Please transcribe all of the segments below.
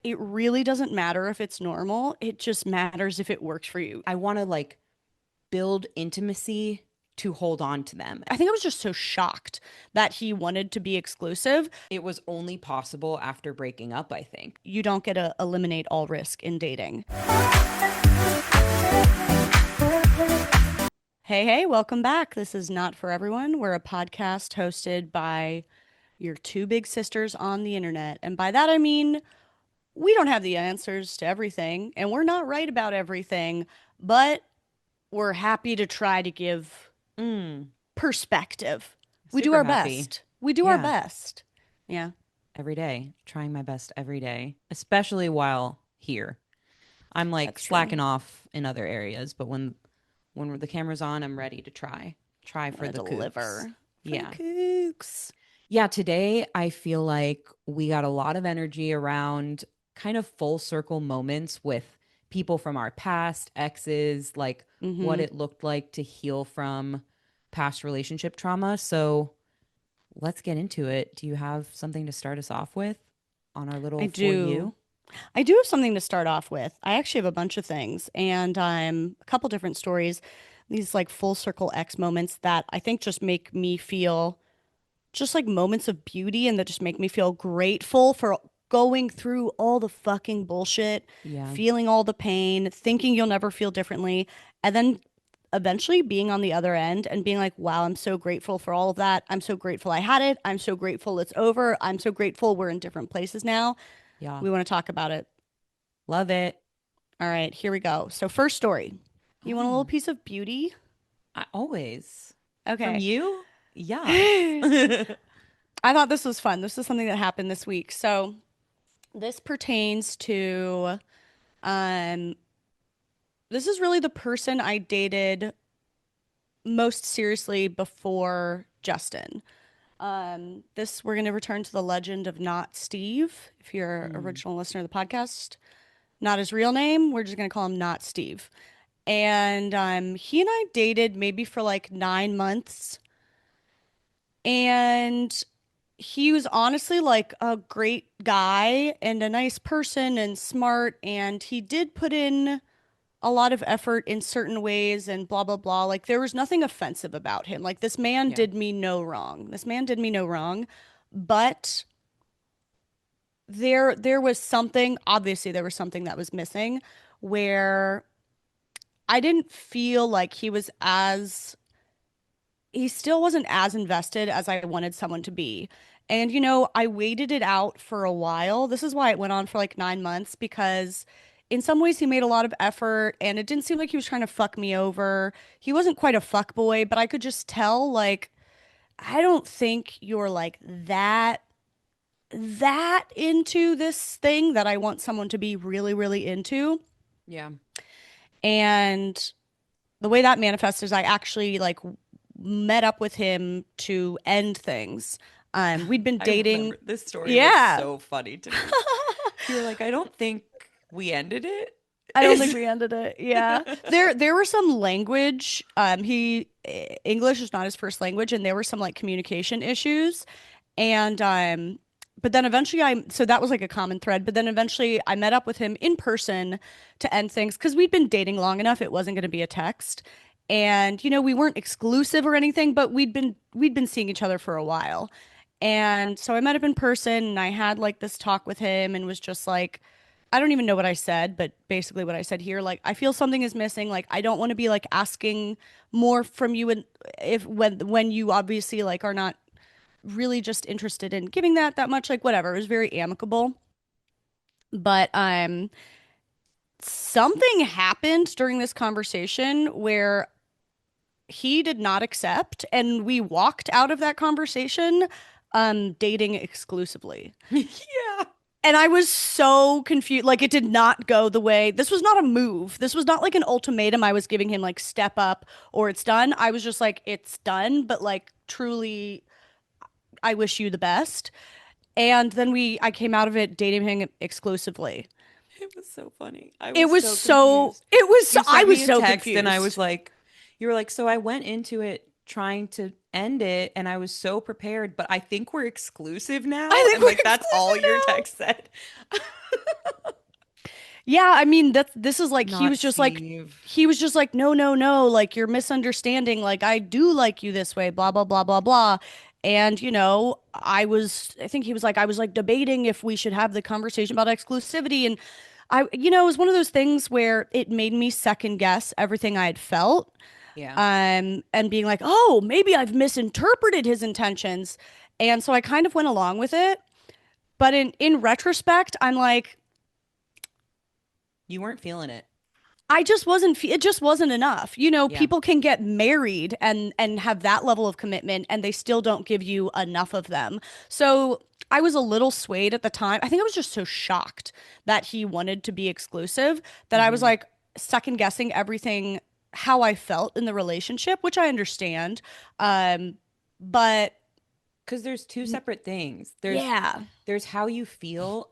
It really doesn't matter if it's normal. It just matters if it works for you. I want to like build intimacy to hold on to them. I think I was just so shocked that he wanted to be exclusive. It was only possible after breaking up, I think. You don't get to eliminate all risk in dating. Hey, hey, welcome back. This is Not For Everyone. We're a podcast hosted by your two big sisters on the internet. And by that, I mean, we don't have the answers to everything, and we're not right about everything, but we're happy to try to give Mm, perspective. We do super our happy. best. We do our Yeah, best. Yeah, every day, trying my best every day, especially while here. I'm like that's true. slacking off in other areas, but when the camera's on, I'm ready to try I'm for gonna the kooks. deliver for the Yeah. kooks. Yeah, today I feel like we got a lot of energy around kind of full circle moments with people from our past, exes, like what Mm-hmm. it looked like to heal from past relationship trauma. So let's get into it. Do you have something to start us off with on our I little for do. you? I do have something to start off with. I actually have a bunch of things, and a couple different stories. These like full circle X moments that I think just make me feel just like moments of beauty and that just make me feel grateful for going through all the fucking bullshit, Yeah. feeling all the pain, thinking you'll never feel differently, and then eventually being on the other end and being like, wow, I'm so grateful for all of that. I'm so grateful I had it. I'm so grateful it's over. I'm so grateful we're in different places now. Yeah. We want to talk about it. Love it. All right, here we go. So, first story. You want a little Oh, piece of beauty? I always. From Okay. you? Yes. I thought this was fun. This is something that happened this week. So, this pertains to um this is really the person I dated most seriously before Justin. This we're going to return to the legend of Not Steve. If you're an Mm. original listener of the podcast, not his real name. We're just going to call him Not Steve. And he and I dated maybe for like 9 months, and he was honestly like a great guy and a nice person and smart, and he did put in a lot of effort in certain ways and blah blah blah. Like there was nothing offensive about him. Like this man Yeah. did me no wrong. This man did me no wrong, but there was something, obviously there was something that was missing where I didn't feel like he still wasn't as invested as I wanted someone to be. And, I waited it out for a while. This is why it went on for like 9 months, because in some ways he made a lot of effort and it didn't seem like he was trying to fuck me over. He wasn't quite a fuck boy, but I could just tell, like, I don't think you're like that into this thing that I want someone to be really, really into. Yeah. And the way that manifests is I actually like met up with him to end things. We'd been I dating. remember this story was Yeah. so funny to me. You were like, I don't think we ended it. I don't think Is we ended it. Yeah. There were some language. English is not his first language, and there were some like communication issues. And but then eventually so that was like a common thread, but then eventually I met up with him in person to end things because we'd been dating long enough, it wasn't going to be a text. And we weren't exclusive or anything, but we'd been seeing each other for a while. And so I met up in person and I had like this talk with him and was just like, I don't even know what I said, but basically what I said here, like, I feel something is missing. Like, I don't want to be like asking more from you, and if when you obviously like are not really just interested in giving that much, like whatever. It was very amicable. But something happened during this conversation where he did not accept, and we walked out of that conversation dating exclusively. Yeah. And I was so confused. Like, it did not go the way. This was not a move. This was not like an ultimatum I was giving him, like, step up or it's done. I was just like, it's done, but like, truly, I wish you the best. And then I came out of it dating him exclusively. It was so funny. I was so confused. I You was sent me a so text and I was confused. like, you were like, so I went into it trying to end it and I was so prepared, but I think we're exclusive I now. think And we're like, that's all exclusive your now. text said. Yeah, I mean that this is like Not Steve. he was just like no no no like you're misunderstanding like I do like you this way blah blah blah blah blah. And I think he was like I was like debating if we should have the conversation about exclusivity, and it was one of those things where it made me second guess everything I had felt, Yeah. and being like, "Oh, maybe I've misinterpreted his intentions." And so I kind of went along with it. But in retrospect, I'm like, You weren't feeling it. I just wasn't it just wasn't enough. Yeah. People can get married and have that level of commitment and they still don't give you enough of them. So I was a little swayed at the time. I think I was just so shocked that he wanted to be exclusive that I was Mm-hmm. like second guessing everything how I felt in the relationship, which I understand. Um, but Because there's two separate things. yeah. There's how you feel,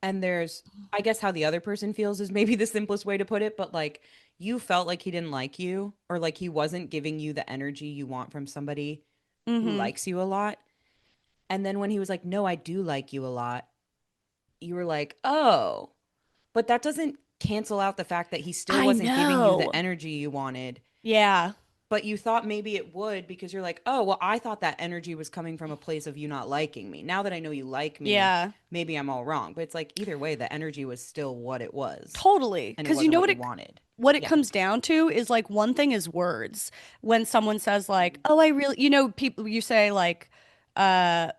and there's, I guess, how the other person feels is maybe the simplest way to put it, but like you felt like he didn't like you, or like he wasn't giving you the energy you want from somebody who Mm-hmm. likes you a lot. And then when he was like, "No, I do like you a lot," you were like, "Oh." But that doesn't cancel out the fact that he still I wasn't giving you the know. energy you wanted. Yeah. But you thought maybe it would because you're like, "Oh, well, I thought that energy was coming from a place of you not liking me. Now that I know you like me, Yeah. maybe I'm all wrong." But it's like either way, the energy was still what it was, Totally. and it Because you wasn't know what you wanted. what it Yeah. comes down to is like one thing is words. When someone says like, "Oh, I really," people you say like, uh,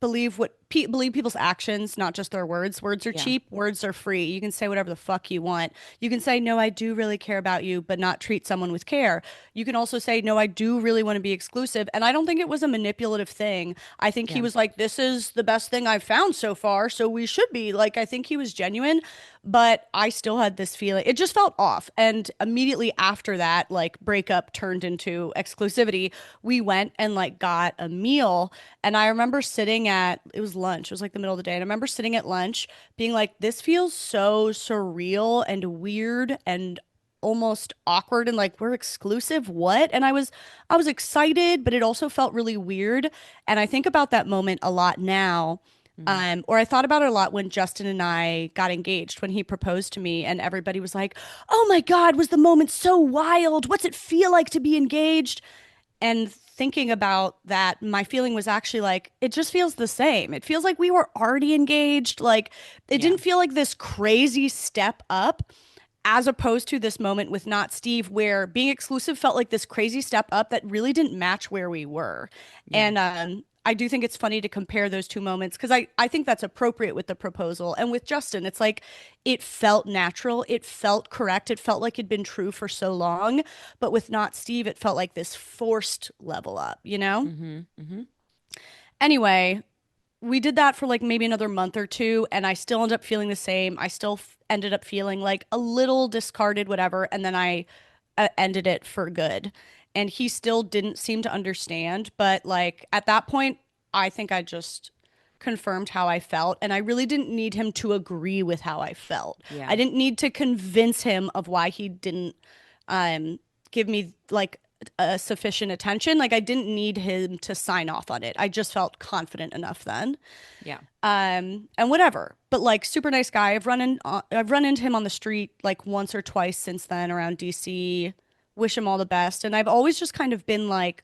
believe people's actions, not just their words. Words are Yeah. cheap, words are free. You can say whatever the fuck you want. You can say no, I do really care about you, but not treat someone with care. You can also say no, I do really want to be exclusive, and I don't think it was a manipulative thing. I think he Yeah. was like, this is the best thing I've found so far, so we should be. Like, I think he was genuine, but I still had this feeling. It just felt off. And immediately after that, like breakup turned into exclusivity, we went and like got a meal. And I remember it was lunch, it was like the middle of the day. And I remember sitting at lunch being like, this feels so surreal and weird and almost awkward and like we're exclusive what. And I was excited, but it also felt really weird. And I think about that moment a lot now, Hmm. or I thought about it a lot when Justin and I got engaged, when he proposed to me, and everybody was like, "Oh my God, was the moment so wild? What's it feel like to be engaged?" And thinking about that, my feeling was actually like, it just feels the same. It feels like we were already engaged. Like, it Yeah. didn't feel like this crazy step up, as opposed to this moment with Not Steve, where being exclusive felt like this crazy step up that really didn't match where we were. Yeah. And I do think it's funny to compare those two moments because I think that's appropriate with the proposal. And with Justin, it's like it felt natural, it felt correct, it felt like it'd been true for so long. But with Not Steve, it felt like this forced level up, you know? Mm-hmm. Mm-hmm. Anyway, we did that for like maybe another month or two, and I still ended up feeling the same. I still ended up feeling like a little discarded, whatever, and then I ended it for good. And he still didn't seem to understand, but like at that point, I think I just confirmed how I felt, and I really didn't need him to agree with how I felt. I Yeah. didn't need to convince him of why he didn't give me like a sufficient attention. Like I didn't need him to sign off on it. I just felt confident enough then. Yeah. And whatever. But like super nice guy. I've run into him on the street like once or twice since then around DC. Wish him all the best. And I've always just kind of been like,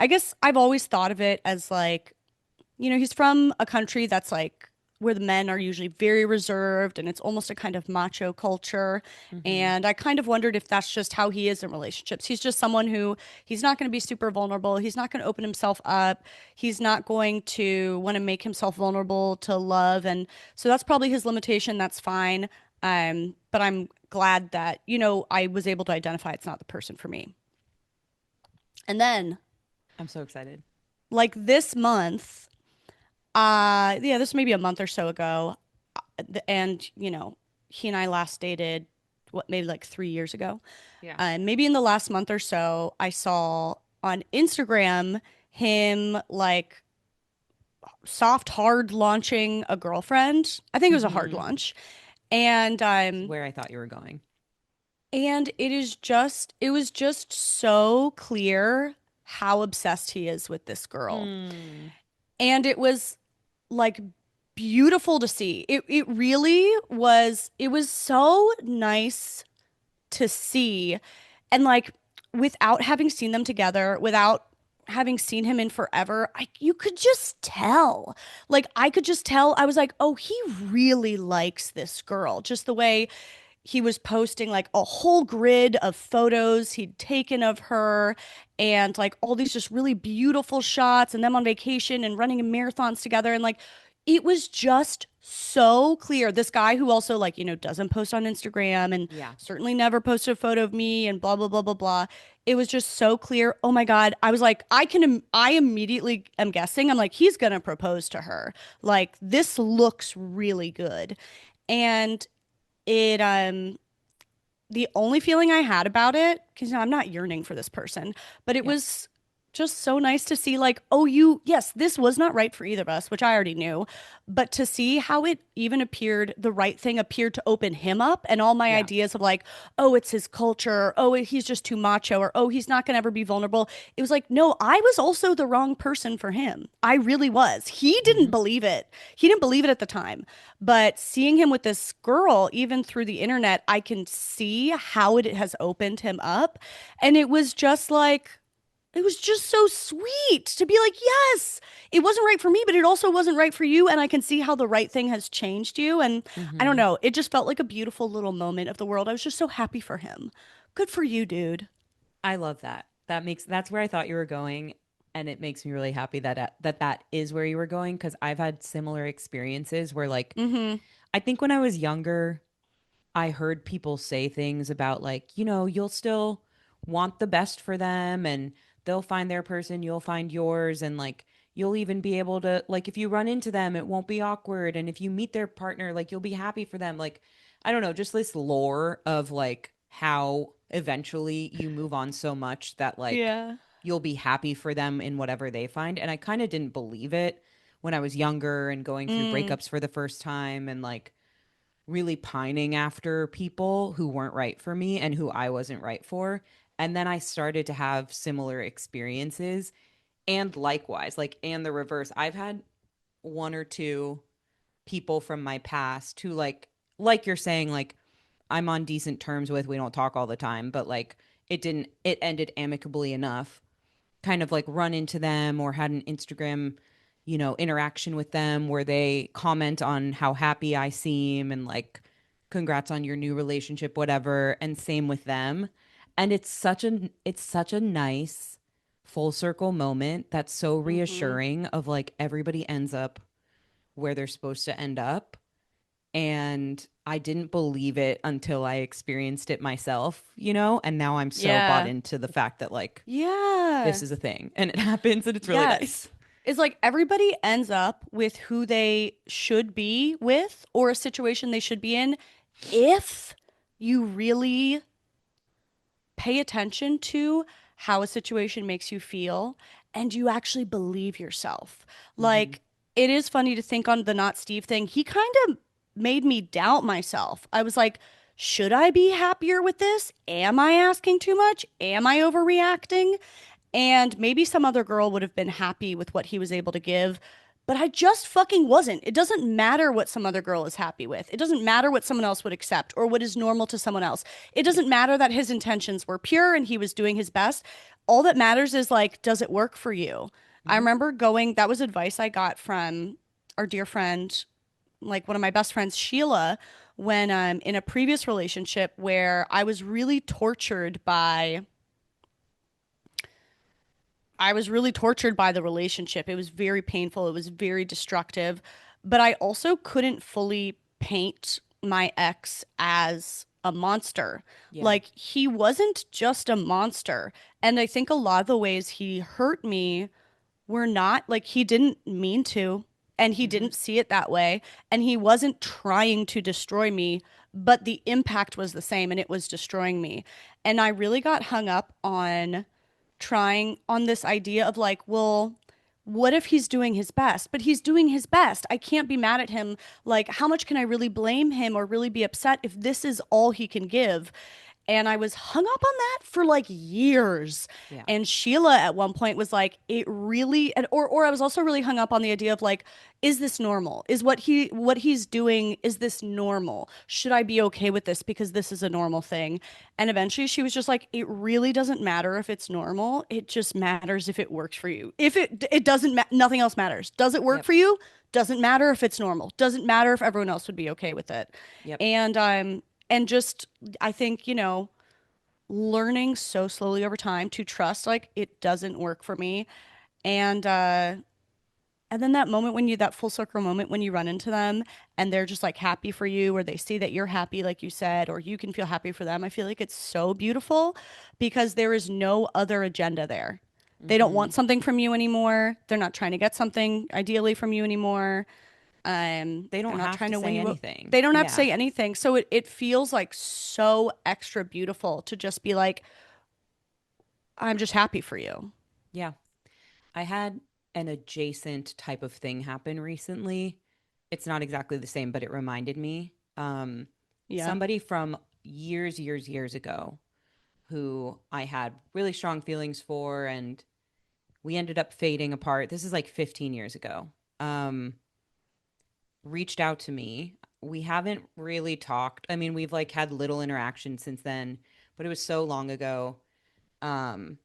I guess I've always thought of it as like, he's from a country that's like where the men are usually very reserved and it's almost a kind of macho culture. Mm-hmm. And I kind of wondered if that's just how he is in relationships. He's just someone who he's not going to be super vulnerable. He's not going to open himself up. He's not going to want to make himself vulnerable to love. And so that's probably his limitation. That's fine. But I'm glad that, I was able to identify it's not the person for me. And then, I'm so excited. like this month, yeah, this may be a month or so ago. And, he and I last dated, what, maybe like 3 years ago. Yeah. Maybe in the last month or so, I saw on Instagram him like soft, hard launching a girlfriend. I think it was a hard Mm-hmm. launch. And, Is where I thought you were going. it was just so clear how obsessed he is with this girl. Mm. And it was like beautiful to see. It really was. It was so nice to see. And like without having seen them together, without having seen him in forever, you could just tell. Like I could just tell. I was like, "Oh, he really likes this girl." Just the way he was posting like a whole grid of photos he'd taken of her and like all these just really beautiful shots and them on vacation and running marathons together and like it was just so clear. This guy who also like, doesn't post on Instagram and Yeah. certainly never posted a photo of me and blah blah blah blah blah. It was just so clear. Oh my God. I was like, I immediately am guessing. I'm like, he's gonna propose to her. Like this looks really good. And it the only feeling I had about it, because I'm not yearning for this person, but it Yeah. was just so nice to see, like, oh, yes, this was not right for either of us, which I already knew, but to see how it even appeared, the right thing appeared to open him up, and all my Yeah. ideas of, like, oh, it's his culture, oh, he's just too macho, or oh, he's not going to ever be vulnerable. It was like, no, I was also the wrong person for him. I really was. He didn't Hmm. believe it. He didn't believe it at the time. But seeing him with this girl, even through the internet, I can see how it has opened him up. And it was just like, it was just so sweet to be like, yes, it wasn't right for me, but it also wasn't right for you. And I can see how the right thing has changed you. And I don't Hmm. know, it just felt like a beautiful little moment of the world. I was just so happy for him. Good for you, dude. I love that. That's where I thought you were going, and it makes me really happy that that is where you were going because I've had similar experiences where like Mm-hmm. I think when I was younger, I heard people say things about like, you'll still want the best for them and they'll find their person, you'll find yours and like you'll even be able to like if you run into them, it won't be awkward and if you meet their partner, like you'll be happy for them. Like I don't know, just this lore of like how eventually you move on so much that like Yeah. you'll be happy for them in whatever they find. And I kind of didn't believe it when I was younger and going through Mm, breakups for the first time and like really pining after people who weren't right for me and who I wasn't right for. And then I started to have similar experiences and likewise, like, and the reverse. I've had one or two people from my past who, like you're saying, like, I'm on decent terms with, we don't talk all the time, but like, it ended amicably enough kind of like run into them or had an Instagram, interaction with them where they comment on how happy I seem and like congrats on your new relationship whatever and same with them. And it's such a nice full circle moment that's so mm-hmm. reassuring of like everybody ends up where they're supposed to end up and I didn't believe it until I experienced it myself, and now I'm so bought Yeah. into the fact that like this Yeah. is a thing and it happens and it's really nice. Yes. It's like everybody ends up with who they should be with or a situation they should be in if you really pay attention to how a situation makes you feel and you actually believe yourself. Hmm. Like, it is funny to think on the not Steve thing. He kind of made me doubt myself. I was like, should I be happier with this? Am I asking too much? Am I overreacting? And maybe some other girl would have been happy with what he was able to give, but I just fucking wasn't. It doesn't matter what some other girl is happy with. It doesn't matter what someone else would accept or what is normal to someone else. It Yeah. doesn't matter that his intentions were pure and he was doing his best. All that matters is like, does it work for you? I Hmm. remember going, that was advice I got from our dear friend, like one of my best friends, Sheila, when I'm in a previous relationship where I was really tortured by the relationship. It was very painful. It was very destructive. But I also couldn't fully paint my ex as a monster. Yeah. Like, he wasn't just a monster. And I think a lot of the ways he hurt me were not like he didn't mean to. And he Hmm. didn't see it that way. And he wasn't trying to destroy me, but the impact was the same and it was destroying me. And I really got hung up on trying on this idea of like, well, what if he's doing his best? But he's doing his best. I can't be mad at him. Like, how much can I really blame him or really be upset if this is all he can give? And I was hung up on that for like years. Yeah. And Sheila at one point was like, it really, and or I was also really hung up on the idea of like, is this normal? Is what he's doing, is this normal? Should I be okay with this because this is a normal thing? And eventually she was just like, it really doesn't matter if it's normal. It just matters if it works for you. If it doesn't nothing else matters. Does it work Yep. for you? Doesn't matter if it's normal. Doesn't matter if everyone else would be okay with it. Yep. And just I think, learning so slowly over time to trust like it doesn't work for me. And then that moment when you that full circle moment when you run into them and they're just like happy for you or they see that you're happy like you said or you can feel happy for them. I feel like it's so beautiful because there is no other agenda there. They don't Mm-hmm. want something from you anymore. They're not trying to get something ideally from you anymore. They They're don't not have trying to to win say you. anything. They don't have to Yeah. say anything. So it feels like so extra beautiful to just be like, I'm just happy for you. Yeah. I had an adjacent type of thing happen recently. It's not exactly the same, but it reminded me. Yeah. Somebody from years ago who I had really strong feelings for, and we ended up fading apart. This is like 15 years ago. Um, Reached out to me. We haven't really talked. I mean, we've like had little interaction since then, but it was so long ago. Um,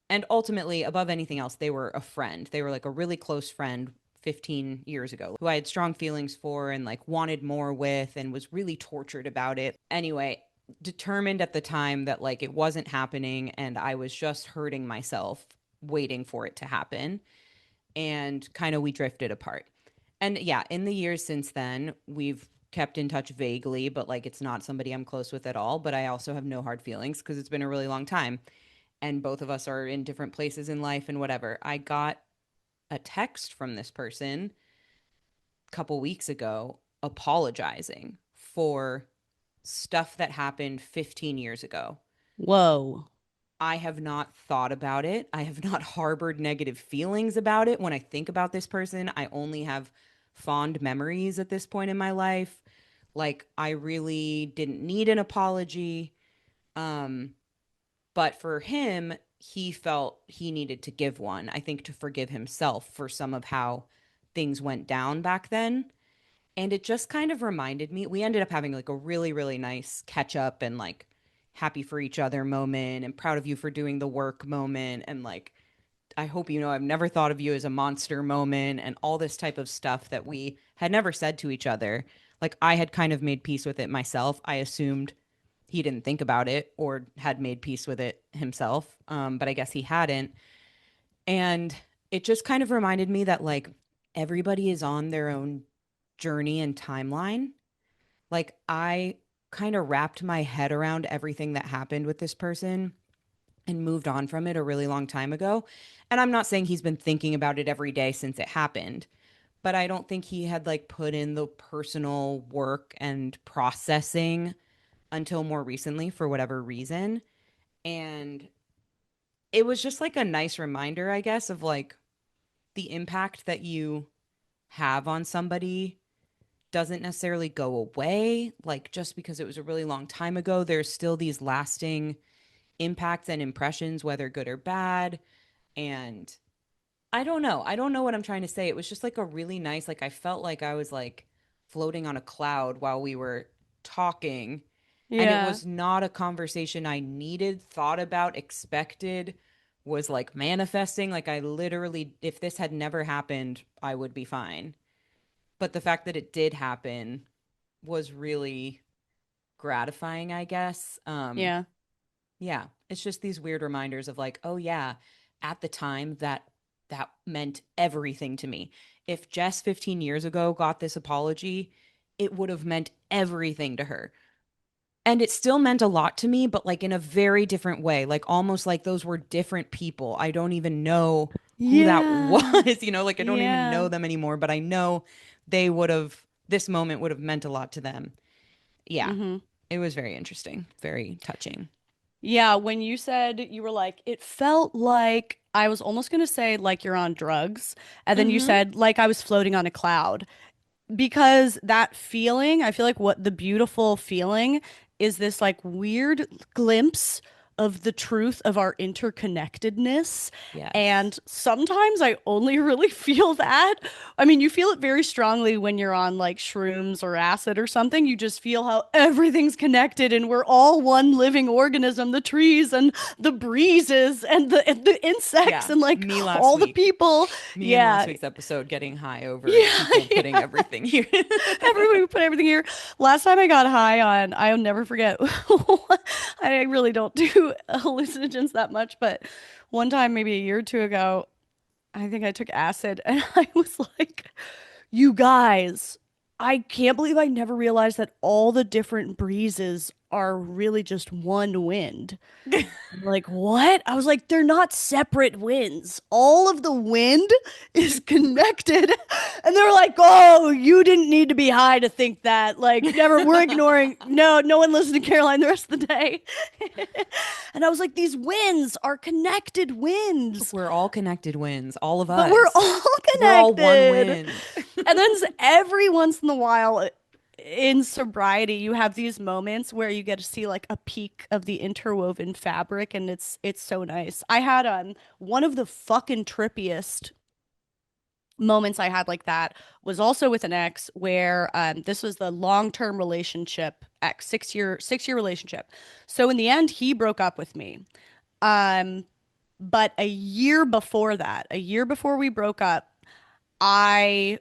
and ultimately, above anything else, they were a friend. They were like a really close friend 15 years ago who I had strong feelings for and like wanted more with and was really tortured about it. Anyway, determined at the time that like it wasn't happening and I was just hurting myself waiting for it to happen. And kind of we drifted apart. And yeah, in the years since then, we've kept in touch vaguely, but like it's not somebody I'm close with at all. But I also have no hard feelings because it's been a really long time and both of us are in different places in life and whatever. I got a text from this person a couple weeks ago apologizing for stuff that happened 15 years ago. Whoa. I have not thought about it. I have not harbored negative feelings about it. When I think about this person, I only have fond memories at this point in my life. Like, I really didn't need an apology. Um, but for him, he felt he needed to give one, I think, to forgive himself for some of how things went down back then. And it just kind of reminded me, we ended up having like a really, really nice catch up and like happy for each other moment and proud of you for doing the work moment. And like, I hope you know I've never thought of you as a monster moment and all this type of stuff that we had never said to each other. Like, I had kind of made peace with it myself. I assumed he didn't think about it or had made peace with it himself. But I guess he hadn't. And it just kind of reminded me that like everybody is on their own journey and timeline. Like, I kind of wrapped my head around everything that happened with this person and moved on from it a really long time ago. And I'm not saying he's been thinking about it every day since it happened, but I don't think he had like put in the personal work and processing until more recently for whatever reason. And it was just like a nice reminder, I guess, of like the impact that you have on somebody doesn't necessarily go away. Like, just because it was a really long time ago, there's still these lasting impacts and impressions, whether good or bad. And I don't know. I don't know what I'm trying to say. It was just like a really nice, like, I felt like I was like floating on a cloud while we were talking. And it Yeah. was not a conversation I needed, thought about, expected, was like manifesting. Like, I literally, if this had never happened, I would be fine. But the fact that it did happen was really gratifying, I guess. Yeah. Yeah, it's just these weird reminders of like, oh yeah, at the time that meant everything to me. If Jess 15 years ago got this apology, it would have meant everything to her. And it still meant a lot to me, but like in a very different way, like almost like those were different people. I don't even know who that Yeah. was, like I don't even Yeah. know them anymore, but I know they would have, this moment would have meant a lot to them. Yeah, Mm-hmm. it was very interesting, very touching. Yeah, when you said you were like, it felt like I was almost gonna say like you're on drugs, and then you Mm-hmm. said like I was floating on a cloud. Because that feeling, I feel like what the beautiful feeling is this like weird glimpse of the truth of our interconnectedness. Yes. And sometimes I only really feel that. I mean, you feel it very strongly when you're on like shrooms or acid or something. You just feel how everything's connected and we're all one living organism, the trees and the breezes and the insects Yeah. and like Me last all the week. people. Me in last Yeah. week's episode getting high over Yeah. people putting Yeah. everything here. Everybody put everything here. Last time I got high on, I'll never forget. I really don't do hallucinogens that much, but one time, maybe a year or two ago, I think I took acid and I was like, you guys, I can't believe I never realized that all the different breezes are really just one wind. Like, what? I was like, they're not separate winds. All of the wind is connected. And they were like, oh, you didn't need to be high to think that. Like, never, we're ignoring. No, no one listened to Caroline the rest of the day. And I was like, these winds are connected winds, We're all connected winds, all of but we're us. all We're all one connected. wind. And then every once in a while in sobriety, you have these moments where you get to see like a peek of the interwoven fabric and it's so nice. I had one of the fucking trippiest moments I had like that was also with an ex where this was the long-term relationship ex 6 year relationship. So in the end he broke up with me. Um but a year before that, a year before we broke up, I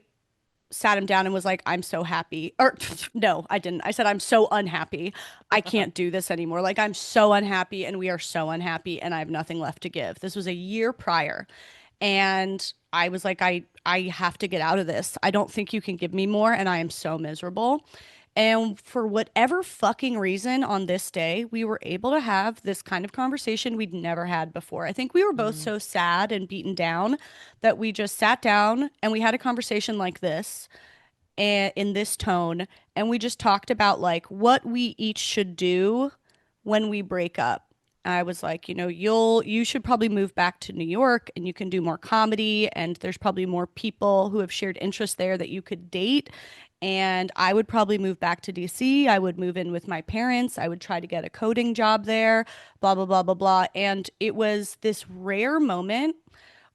sat him down and was like, I'm so happy. Or no, I didn't. I said, I'm so unhappy. I can't do this anymore. Like, I'm so unhappy and we are so unhappy and I have nothing left to give. This was a year prior. And I was like, I have to get out of this. I don't think you can give me more. And I am so miserable. And for whatever fucking reason, on this day, we were able to have this kind of conversation we'd never had before. I think we were both Mm, so sad and beaten down that we just sat down and we had a conversation like this and in this tone, and we just talked about like what we each should do when we break up. I was like, you should probably move back to New York and you can do more comedy and there's probably more people who have shared interests there that you could date. And I would probably move back to DC. I would move in with my parents. I would try to get a coding job there, blah, blah, blah, blah, blah. And it was this rare moment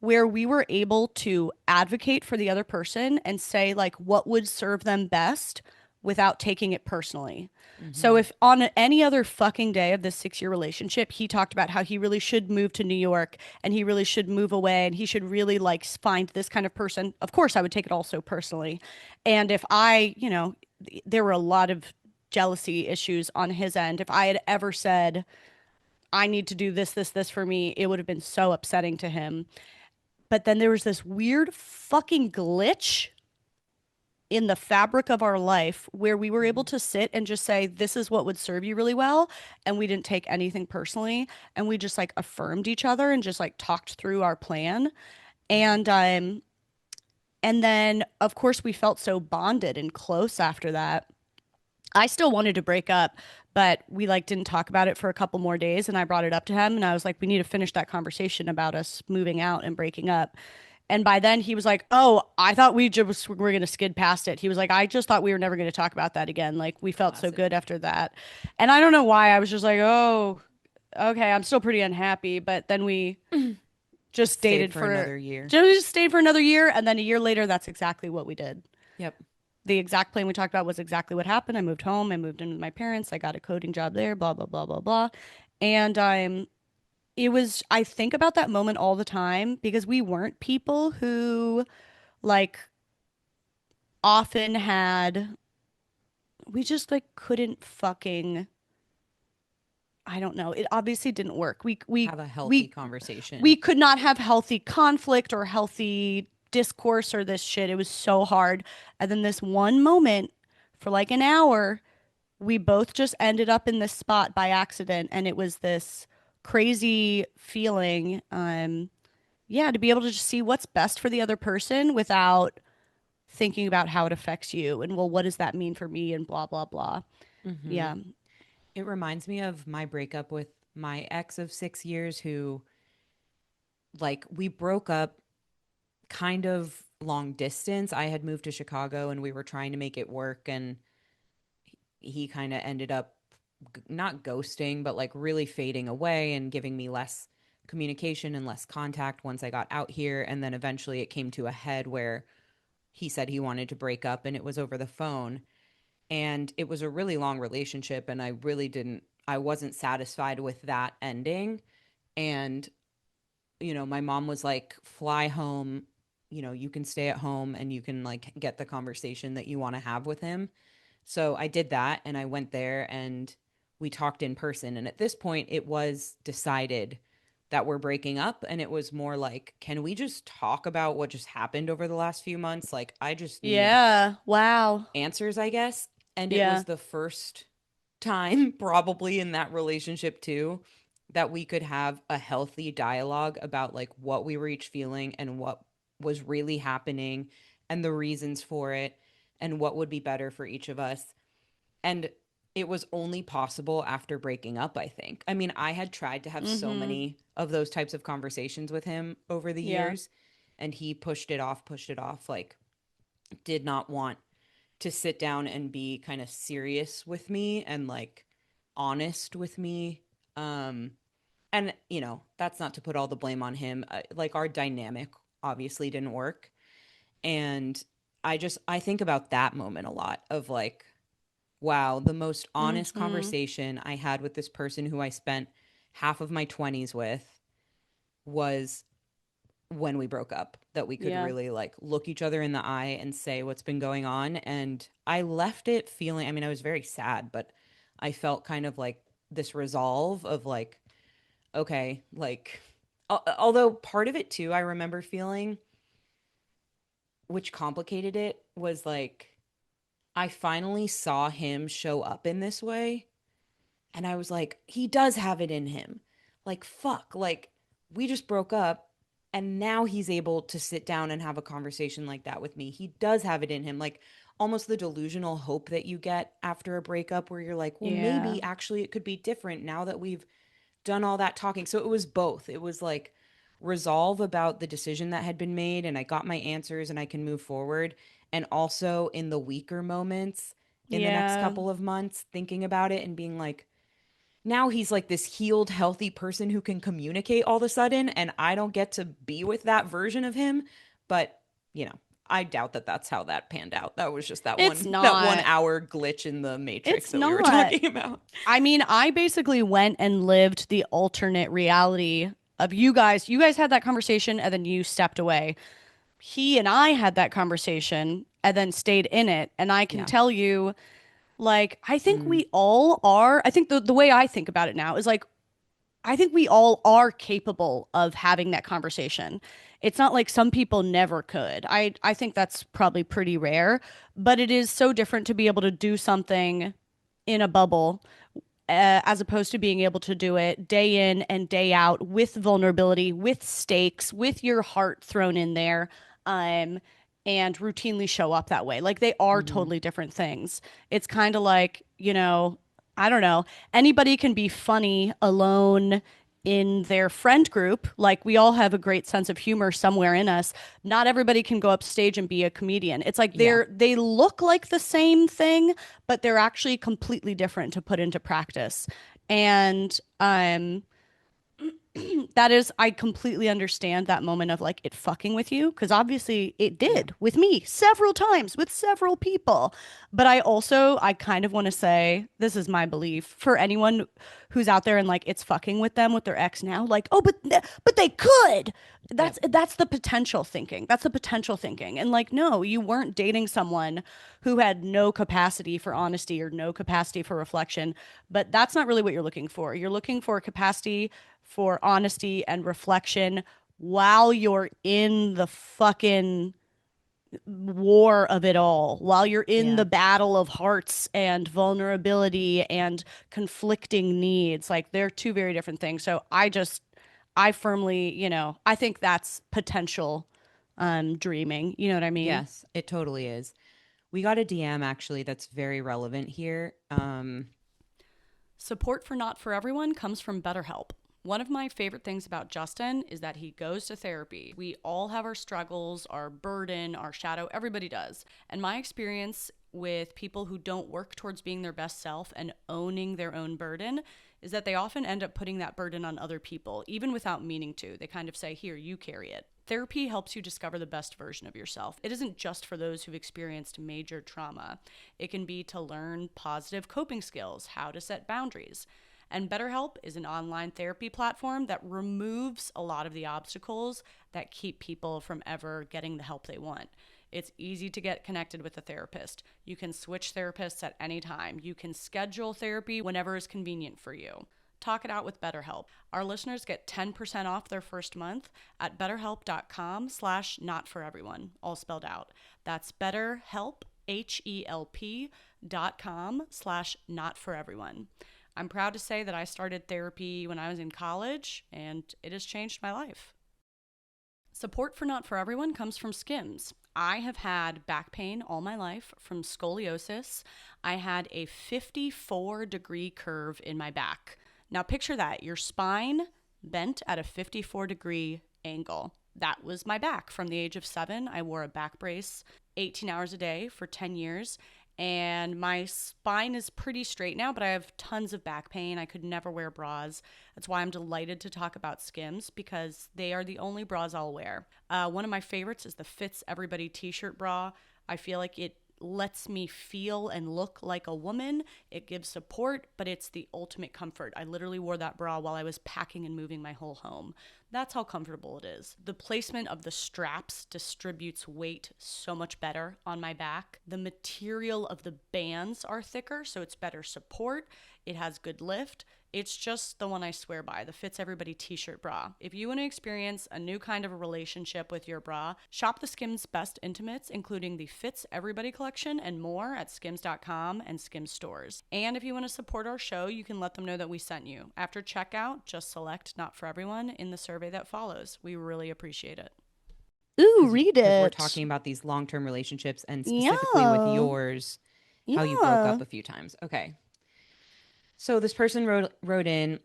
where we were able to advocate for the other person and say like what would serve them best without taking it personally. So hmm if on any other fucking day of this 6 year relationship, he talked about how he really should move to New York and he really should move away and he should really like find this kind of person, of course I would take it all so personally. And if there were a lot of jealousy issues on his end. If I had ever said, I need to do this for me, it would have been so upsetting to him. But then there was this weird fucking glitch in the fabric of our life where we were able to sit and just say, this is what would serve you really well. And we didn't take anything personally. And we just like affirmed each other and just like talked through our plan. hmm And then of course we felt so bonded and close after that. I still wanted to break up, but we like didn't talk about it for a couple more days and I brought it up to him and I was like, we need to finish that conversation about us moving out and breaking up. And by then he was like, "Oh, I thought we just were going to skid past it." He was like, "I just thought we were never going to talk about that again. Like we felt so Classic. good after that." And I don't know why I was just like, "Oh, okay, I'm still pretty unhappy." But then we just Stayed dated for for another year. just stayed for another year and then a year later that's exactly what we did. Yep. The exact plan we talked about was exactly what happened. I moved home, I moved in with my parents, I got a coding job there, blah blah blah blah blah. And I think about that moment all the time because we weren't people who like often had we just like couldn't fucking I don't know. It obviously didn't work. Have a healthy We we conversation. could not have healthy conflict or healthy discourse or this shit. It was so hard. And then this one moment for like an hour, we both just ended up in this spot by accident and it was this crazy feeling yeah, to be able to just see what's best for the other person without thinking about how it affects you and well, what does that mean for me and blah blah blah. hmm Yeah. It reminds me of my breakup with my ex of 6 years, who, like, we broke up kind of long distance. I had moved to Chicago and we were trying to make it work, and he kind of ended up not ghosting, but like really fading away and giving me less communication and less contact once I got out here. And then eventually it came to a head where he said he wanted to break up and it was over the phone. And it was a really long relationship. And I wasn't satisfied with that ending. And, my mom was like, fly home, you can stay at home and you can like get the conversation that you want to have with him. So I did that and I went there and we talked in person. And at this point, it was decided that we're breaking up. And it was more like, can we just talk about what just happened over the last few months? Like, I just need Yeah. Wow. answers, I guess. And it Yeah. was the first time, probably in that relationship too, that we could have a healthy dialogue about like what we were each feeling and what was really happening and the reasons for it and what would be better for each of us. And it was only possible after breaking up, I think. I mean, I had tried to have so Mm-hmm. many of those types of conversations with him over the Yeah. years, and he pushed it off, like, did not want to sit down and be kind of serious with me and like honest with me. And that's not to put all the blame on him. Like our dynamic obviously didn't work. And I think about that moment a lot of like, wow, the most honest Mm-hmm. conversation I had with this person who I spent half of my 20s with was when we broke up, that we could Yeah. really like look each other in the eye and say what's been going on. And I left it feeling, I mean, I was very sad, but I felt kind of like this resolve of like, okay, like, although part of it too, I remember feeling, which complicated it, was like, I finally saw him show up in this way. And I was like, he does have it in him. Like, fuck. Like, we just broke up and now he's able to sit down and have a conversation like that with me. He does have it in him. Like, almost the delusional hope that you get after a breakup where you're like, well, Yeah. maybe actually it could be different now that we've done all that talking. So it was both. It was like resolve about the decision that had been made and I got my answers and I can move forward. And also in the weaker moments in the next Yeah. couple of months, thinking about it and being like, now he's like this healed, healthy person who can communicate all of a sudden, and I don't get to be with that version of him. But I doubt that that's how that panned out. That was just that It's one not. hour glitch in the matrix It's that we were not. talking about. I mean, I basically went and lived the alternate reality of you guys. You guys had that conversation and then you stepped away. He and I had that conversation and then stayed in it. And I can Yeah. tell you, like, I think Mm, we all are. I think the way I think about it now is like, I think we all are capable of having that conversation. It's not like some people never could. I think that's probably pretty rare, but it is so different to be able to do something in a bubble as opposed to being able to do it day in and day out with vulnerability, with stakes, with your heart thrown in there, um, and routinely show up that way. Like they are mm-hmm. totally different things. It's kind of like, I don't know, anybody can be funny alone in their friend group. Like we all have a great sense of humor somewhere in us. Not everybody can go up stage and be a comedian. It's like Yeah. they look like the same thing, but they're actually completely different to put into practice. And that is, I completely understand that moment of like it fucking with you because obviously it Yeah. did with me several times with several people. But I kind of want to say this is my belief for anyone who's out there and like it's fucking with them with their ex now, like, oh, but they could. Yep. That's the potential thinking. That's the potential thinking. And like, no, you weren't dating someone who had no capacity for honesty or no capacity for reflection. But that's not really what you're looking for. You're looking for capacity for honesty and reflection while you're in the fucking war of it all, while you're in Yeah. the battle of hearts and vulnerability and conflicting needs. Like they're two very different things. So I firmly, I think that's potential dreaming. You know what I mean? Yes, it totally is. We got a DM actually that's very relevant here. Support for Not For Everyone comes from BetterHelp. One of my favorite things about Justin is that he goes to therapy. We all have our struggles, our burden, our shadow, everybody does. And my experience with people who don't work towards being their best self and owning their own burden is that they often end up putting that burden on other people, even without meaning to. They kind of say, here, you carry it. Therapy helps you discover the best version of yourself. It isn't just for those who've experienced major trauma. It can be to learn positive coping skills, how to set boundaries. And BetterHelp is an online therapy platform that removes a lot of the obstacles that keep people from ever getting the help they want. It's easy to get connected with a therapist. You can switch therapists at any time. You can schedule therapy whenever is convenient for you. Talk it out with BetterHelp. Our listeners get 10% off their first month at betterhelp.com/notforeveryone, all spelled out. That's BetterHelp, HELP.com/notforeveryone. I'm proud to say that I started therapy when I was in college, and it has changed my life. Support for Not For Everyone comes from Skims. I have had back pain all my life from scoliosis. I had a 54-degree curve in my back. Now picture that, your spine bent at a 54-degree angle. That was my back. From the age of 7, I wore a back brace 18 hours a day for 10 years. And my spine is pretty straight now, but I have tons of back pain. I could never wear bras. That's why I'm delighted to talk about Skims, because they are the only bras I'll wear. One of my favorites is the Fits Everybody t-shirt bra. I feel like it lets me feel and look like a woman. It gives support, but it's the ultimate comfort. I literally wore that bra while I was packing and moving my whole home. That's how comfortable it is. The placement of the straps distributes weight so much better on my back. The material of the bands are thicker, so it's better support. It has good lift. It's just the one I swear by, the Fits Everybody t-shirt bra. If you want to experience a new kind of a relationship with your bra, shop the Skims Best Intimates, including the Fits Everybody collection and more at skims.com and Skims stores. And if you want to support our show, you can let them know that we sent you. After checkout, just select Not For Everyone in the survey that follows. We really appreciate it. Ooh, read Because we're it. talking about these long-term relationships and specifically with Yeah. yours, how you broke Yeah. up a few times. Okay. So this person wrote in,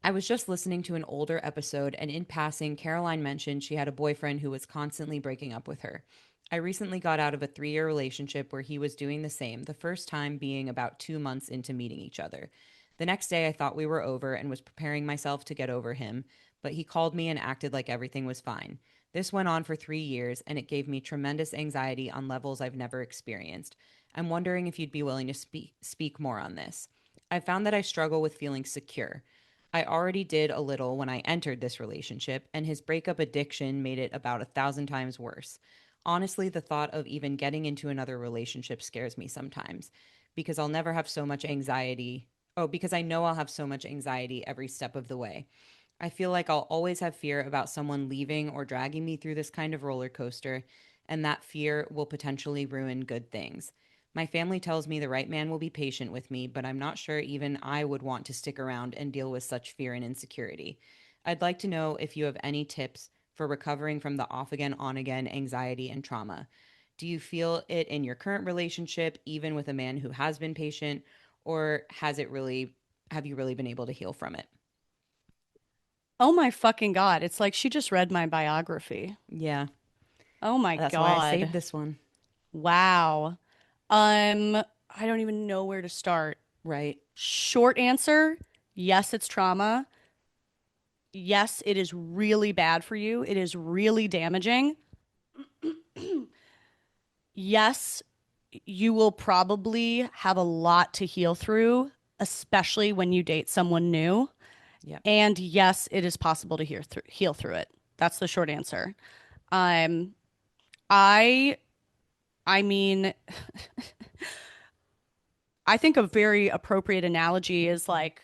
I was just listening to an older episode, and in passing, Caroline mentioned she had a boyfriend who was constantly breaking up with her. I recently got out of a 3-year relationship where he was doing the same, the first time being about 2 months into meeting each other. The next day, I thought we were over and was preparing myself to get over him, but he called me and acted like everything was fine. This went on for 3 years, and it gave me tremendous anxiety on levels I've never experienced. I'm wondering if you'd be willing to speak more on this. I found that I struggle with feeling secure. I already did a little when I entered this relationship, and his breakup addiction made it about 1,000 times worse. Honestly, the thought of even getting into another relationship scares me sometimes because I'll never have so much anxiety. Oh, because I know I'll have so much anxiety every step of the way. I feel like I'll always have fear about someone leaving or dragging me through this kind of roller coaster, and that fear will potentially ruin good things. My family tells me the right man will be patient with me, but I'm not sure even I would want to stick around and deal with such fear and insecurity. I'd like to know if you have any tips for recovering from the off again, on again anxiety and trauma. Do you feel it in your current relationship, even with a man who has been patient, or have you really been able to heal from it? Oh my fucking God. It's like she just read my biography. Yeah, Oh my that's why I saved God. this one. Wow. I don't even know where to start. Right. Short answer, yes, it's trauma. Yes, it is really bad for you. It is really damaging. Yes, you will probably have a lot to heal through, especially when you date someone new. Yeah. And yes, it is possible to heal through it. That's the short answer. Um, I I mean, I think a very appropriate analogy is like,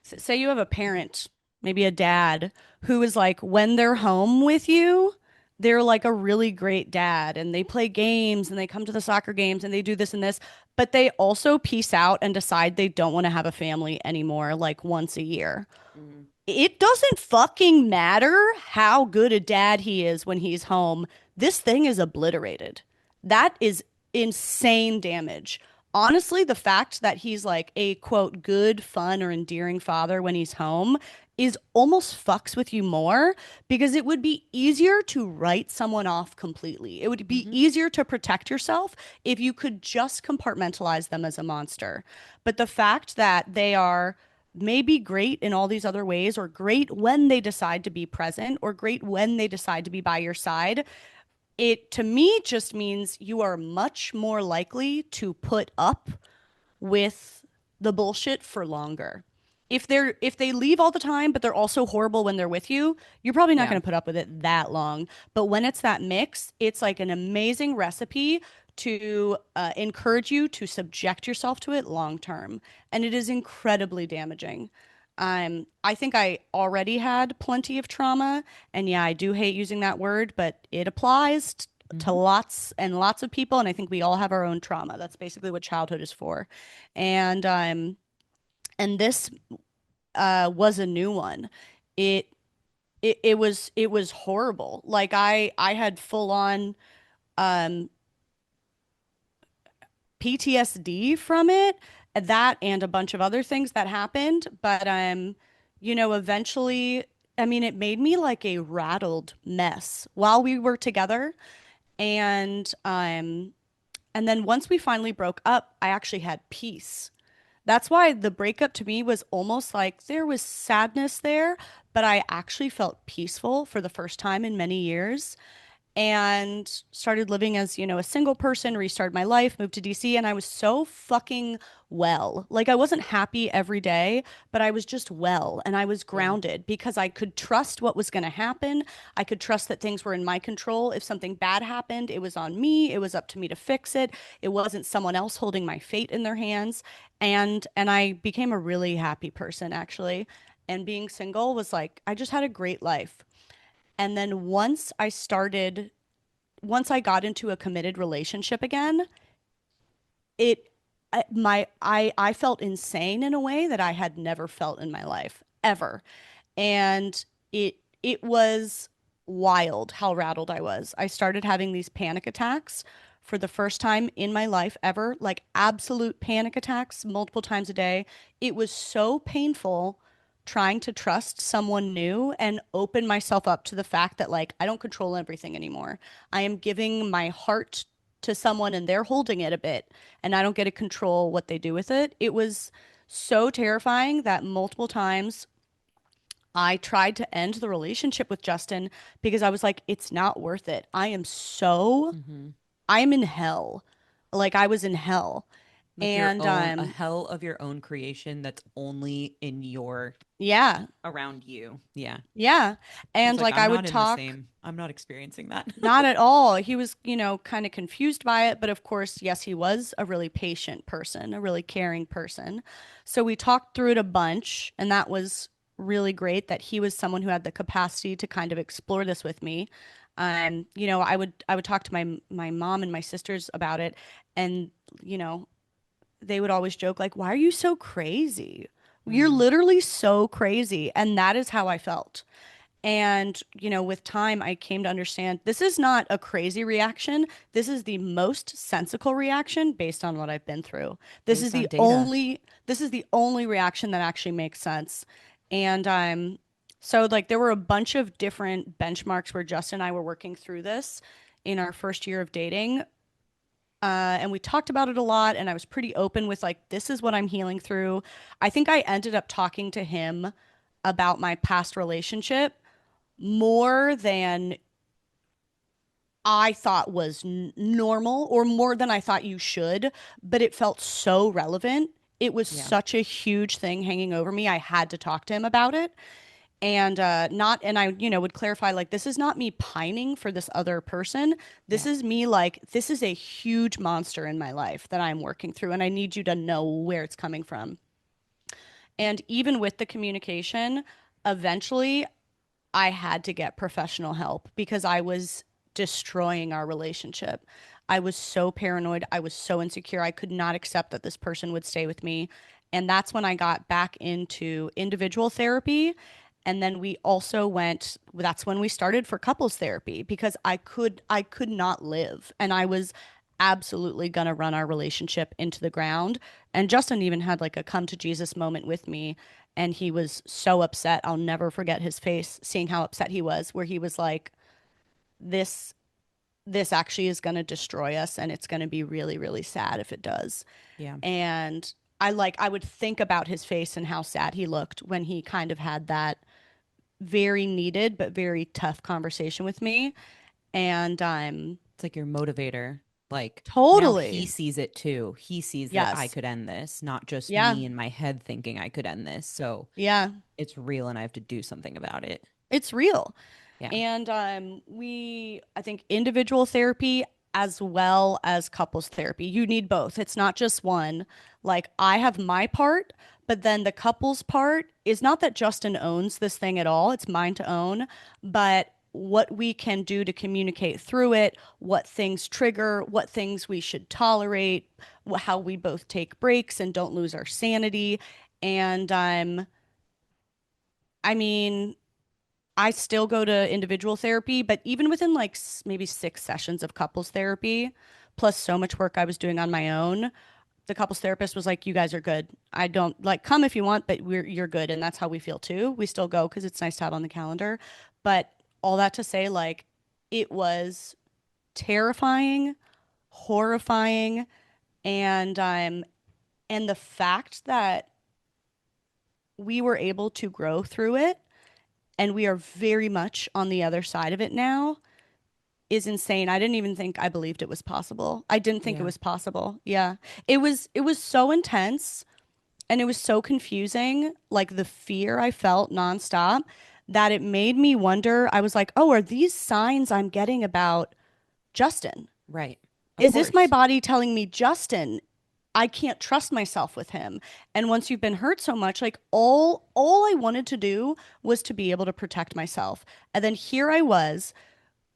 say you have a parent, maybe a dad, who is like, when they're home with you, they're like a really great dad and they play games and they come to the soccer games and they do this and this, but they also peace out and decide they don't want to have a family anymore, like once a year. Mm, It doesn't fucking matter how good a dad he is when he's home. This thing is obliterated. That is insane damage. Honestly, the fact that he's like a quote, good, fun, or endearing father when he's home is almost fucks with you more because it would be easier to write someone off completely. It would be Hmm. easier to protect yourself if you could just compartmentalize them as a monster. But the fact that they are maybe great in all these other ways, or great when they decide to be present, or great when they decide to be by your side, it to me just means you are much more likely to put up with the bullshit for longer. If they leave all the time, but they're also horrible when they're with you, you're probably not Yeah. going to put up with it that long. But when it's that mix, it's like an amazing recipe to encourage you to subject yourself to it long term, and it is incredibly damaging. I think I already had plenty of trauma, and yeah, I do hate using that word, but it applies to Hmm. lots and lots of people, and I think we all have our own trauma. That's basically what childhood is for. And and this was a new one. It it was horrible. Like I had full on um PTSD from it, that and a bunch of other things that happened, but you know, eventually, I mean, it made me like a rattled mess while we were together. And and then once we finally broke up, I actually had peace. That's why the breakup to me was almost like there was sadness there, but I actually felt peaceful for the first time in many years, and started living as, you know, a single person, restarted my life, moved to DC, and I was so fucking well. Like I wasn't happy every day, but I was just well and I was Yeah. grounded because I could trust what was going to happen. I could trust that things were in my control. If something bad happened, it was on me. It was up to me to fix it. It wasn't someone else holding my fate in their hands. And I became a really happy person actually. And being single was like I just had a great life. And then once I got into a committed relationship again, it I felt insane in a way that I had never felt in my life ever. And it was wild how rattled I was. I started having these panic attacks for the first time in my life ever, like absolute panic attacks multiple times a day. It was so painful trying to trust someone new and open myself up to the fact that like I don't control everything anymore. I am giving my heart to someone and they're holding it a bit and I don't get to control what they do with it. It was so terrifying that multiple times I tried to end the relationship with Justin because I was like, it's not worth it. Hmm. I am in hell. Like I was in hell. Like your And own, a hell of your own creation that's only in your, yeah, around you. Yeah. yeah. He's And like, like I'm I not would in the talk, same, I'm not experiencing that. not at all. He was, you know, kind of confused by it, but of course, yes, he was a really patient person, a really caring person. So we talked through it a bunch, and that was really great that he was someone who had the capacity to kind of explore this with me. You know, I would talk to my mom and my sisters about it, and you know, they would always joke like, "Why are you so crazy? You're Mm, literally so crazy." And that is how I felt. And, you know, with time, I came to understand this is not a crazy reaction. This is the most sensical reaction based on what I've been through. based on data. This is the only reaction that actually makes sense. And so like there were a bunch of different benchmarks where Justin and I were working through this in our first year of dating. And we talked about it a lot, and I was pretty open with like, this is what I'm healing through. I think I ended up talking to him about my past relationship more than I thought was normal or more than I thought you should, but it felt so relevant. It was Yeah. such a huge thing hanging over me. I had to talk to him about it. And not, and I, you know, would clarify like, this is not me pining for this other person. This Yeah. is me like, this is a huge monster in my life that I'm working through, and I need you to know where it's coming from. And even with the communication, eventually I had to get professional help because I was destroying our relationship. I was so paranoid. I was so insecure. I could not accept that this person would stay with me. And that's when I got back into individual therapy. And then we also that's when we started for couples therapy because I could not live. And I was absolutely gonna run our relationship into the ground. And Justin even had like a come to Jesus moment with me, and he was so upset. I'll never forget his face seeing how upset he was, where he was like, this this actually is going to destroy us, and it's going to be really, really sad if it does. Yeah. And I would think about his face and how sad he looked when he kind of had that very needed but very tough conversation with me. And I'm It's like your motivator. Like now he totally, sees it too. He sees that I yes, could end this, not just yeah, me in my head thinking I could end this. So yeah, it's real and I have to do something about it. it's real. Yeah. And I think individual therapy as well as couples therapy. You need both. It's not just one. Like I have my part, but then the couples part is not that Justin owns this thing at all. It's mine to own, but what we can do to communicate through it, what things trigger, what things we should tolerate, how we both take breaks and don't lose our sanity. And I mean, I still go to individual therapy, but even within like maybe 6 sessions of couples therapy, plus so much work I was doing on my own, the couples therapist was like, "You guys are good. I don't like come if you want, but you're good." And that's how we feel too. We still go because it's nice to have on the calendar. But all that to say, like, it was terrifying, horrifying, and and the fact that we were able to grow through it and we are very much on the other side of it now is insane. I didn't even think I believed it was possible. I didn't think it Yeah. was possible. Yeah. It was so intense and it was so confusing, like the fear I felt nonstop that it made me wonder. I was like, "Oh, are these signs I'm getting about Justin? Right. Of Is this my course. body telling me Justin I can't trust myself with him?" And once you've been hurt so much, like all I wanted to do was to be able to protect myself. And then here I was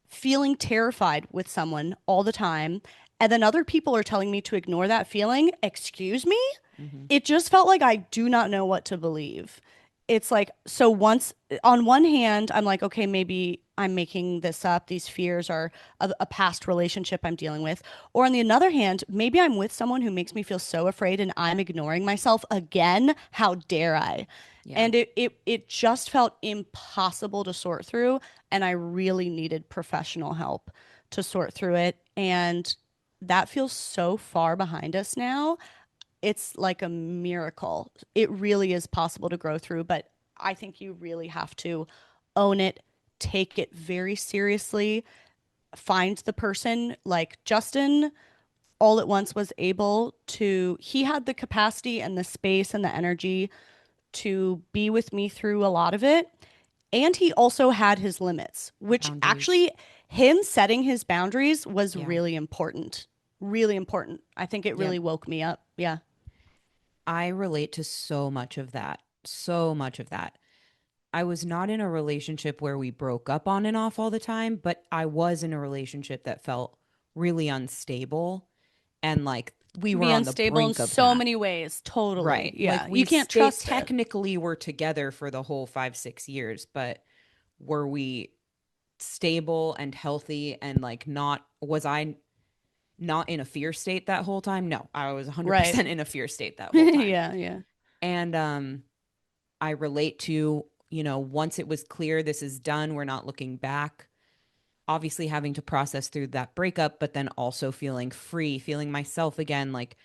feeling terrified with someone all the time. And then other people are telling me to ignore that feeling. Excuse me? Hmm. It just felt like I do not know what to believe. It's like, so once, on one hand, I'm like, okay, maybe I'm making this up. These fears are a past relationship I'm dealing with. Or on the other hand, maybe I'm with someone who makes me feel so afraid and I'm ignoring myself again. How dare I? Yeah. And it just felt impossible to sort through. And I really needed professional help to sort through it. And that feels so far behind us now. It's like a miracle. It really is possible to grow through, but I think you really have to own it, take it very seriously, find the person like Justin all at once was able to, he had the capacity and the space and the energy to be with me through a lot of it. And he also had his limits, which Boundaries. actually, him setting his boundaries was Yeah. really important. Really important. I think it Yep. really woke me up. Yeah. I relate to so much of that. So much of that. I was not in a relationship where we broke up on and off all the time, but I was in a relationship that felt really unstable and like we Can were be on the unstable in brink of so that. many ways. Totally. Right. Like Yeah. You can't they trust it. technically were together for the whole 5, 6 years, but were we stable and healthy and like not, was I not in a fear state that whole time? No, I was Right. 100% in a fear state that whole time. Yeah. Yeah. And I relate to, once it was clear this is done, we're not looking back. Obviously, having to process through that breakup, but then also feeling free, feeling myself again, like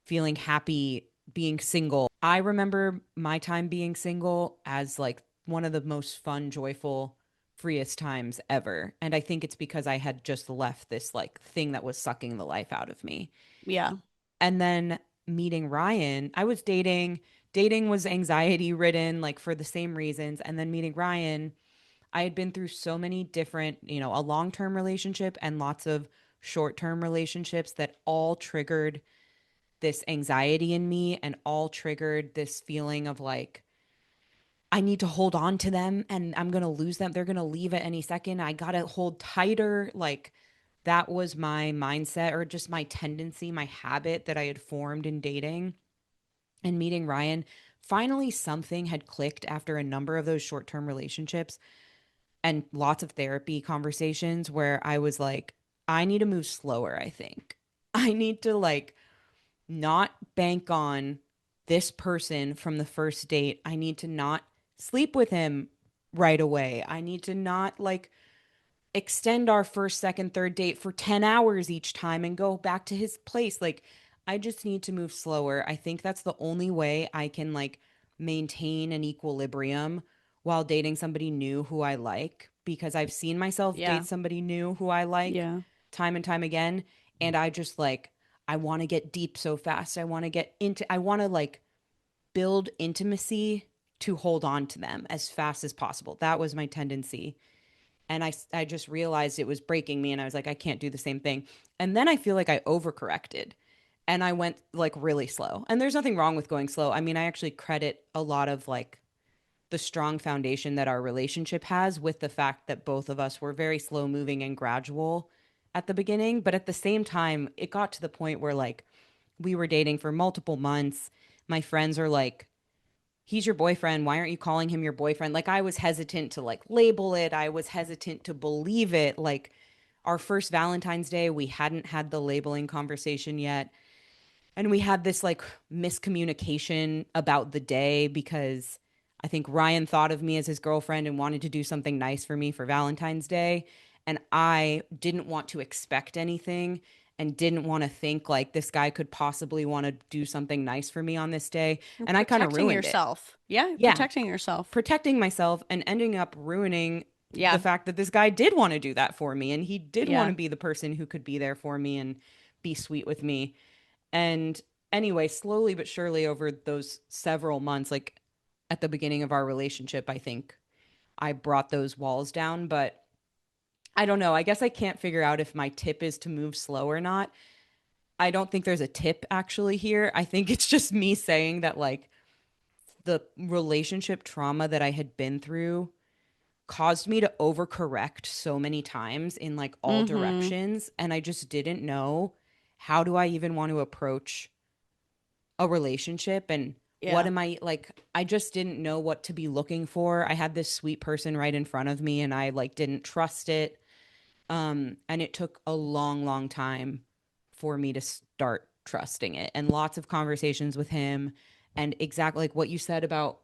feeling happy being single. I remember my time being single as like one of the most fun, joyful, freest times ever. And I think it's because I had just left this like thing that was sucking the life out of me. Yeah. And then meeting Ryan, I was dating. Dating was anxiety ridden, like for the same reasons. And then meeting Ryan, I had been through so many different, a long term relationship and lots of short term relationships that all triggered this anxiety in me and all triggered this feeling of like, I need to hold on to them and I'm going to lose them. They're going to leave at any second. I got to hold tighter. Like, that was my mindset or just my tendency, my habit that I had formed in dating and meeting Ryan. Finally, something had clicked after a number of those short term relationships and lots of therapy conversations where I was like, I need to move slower, I think. I need to like not bank on this person from the first date. I need to not sleep with him right away. I need to not like extend our first, second, third date for 10 hours each time and go back to his place. Like, I just need to move slower. I think that's the only way I can like maintain an equilibrium while dating somebody new who I like, because I've seen myself Yeah. date somebody new who I like Yeah. time and time again. And I just like, I want to get deep so fast. I want to like build intimacy to hold on to them as fast as possible. That was my tendency. And I just realized it was breaking me, and I was like, I can't do the same thing. And then I feel like I overcorrected and I went like really slow. And there's nothing wrong with going slow. I mean, I actually credit a lot of like the strong foundation that our relationship has with the fact that both of us were very slow moving and gradual at the beginning. But at the same time, it got to the point where like we were dating for multiple months. My friends are like, he's your boyfriend. Why aren't you calling him your boyfriend? Like, I was hesitant to like label it. I was hesitant to believe it. Like, our first Valentine's Day, we hadn't had the labeling conversation yet. And we had this like miscommunication about the day because I think Ryan thought of me as his girlfriend and wanted to do something nice for me for Valentine's Day. And I didn't want to expect anything and didn't want to think like this guy could possibly want to do something nice for me on this day. You're And I kind of protecting ruined it. yourself. Yeah, Yeah, protecting yourself. protecting myself and ending up ruining the Yeah. fact that this guy did want to do that for me, and he did want Yeah. to be the person who could be there for me and be sweet with me. And anyway, slowly but surely over those several months, like at the beginning of our relationship, I think I brought those walls down. But I don't know. I guess I can't figure out if my tip is to move slow or not. I don't think there's a tip actually here. I think it's just me saying that, like, the relationship trauma that I had been through caused me to overcorrect so many times in like all Mm-hmm. directions. And I just didn't know, how do I even want to approach a relationship, and what Yeah. am I like? I just didn't know what to be looking for. I had this sweet person right in front of me and I like didn't trust it. And it took a long, long time for me to start trusting it, and lots of conversations with him, and exactly like what you said about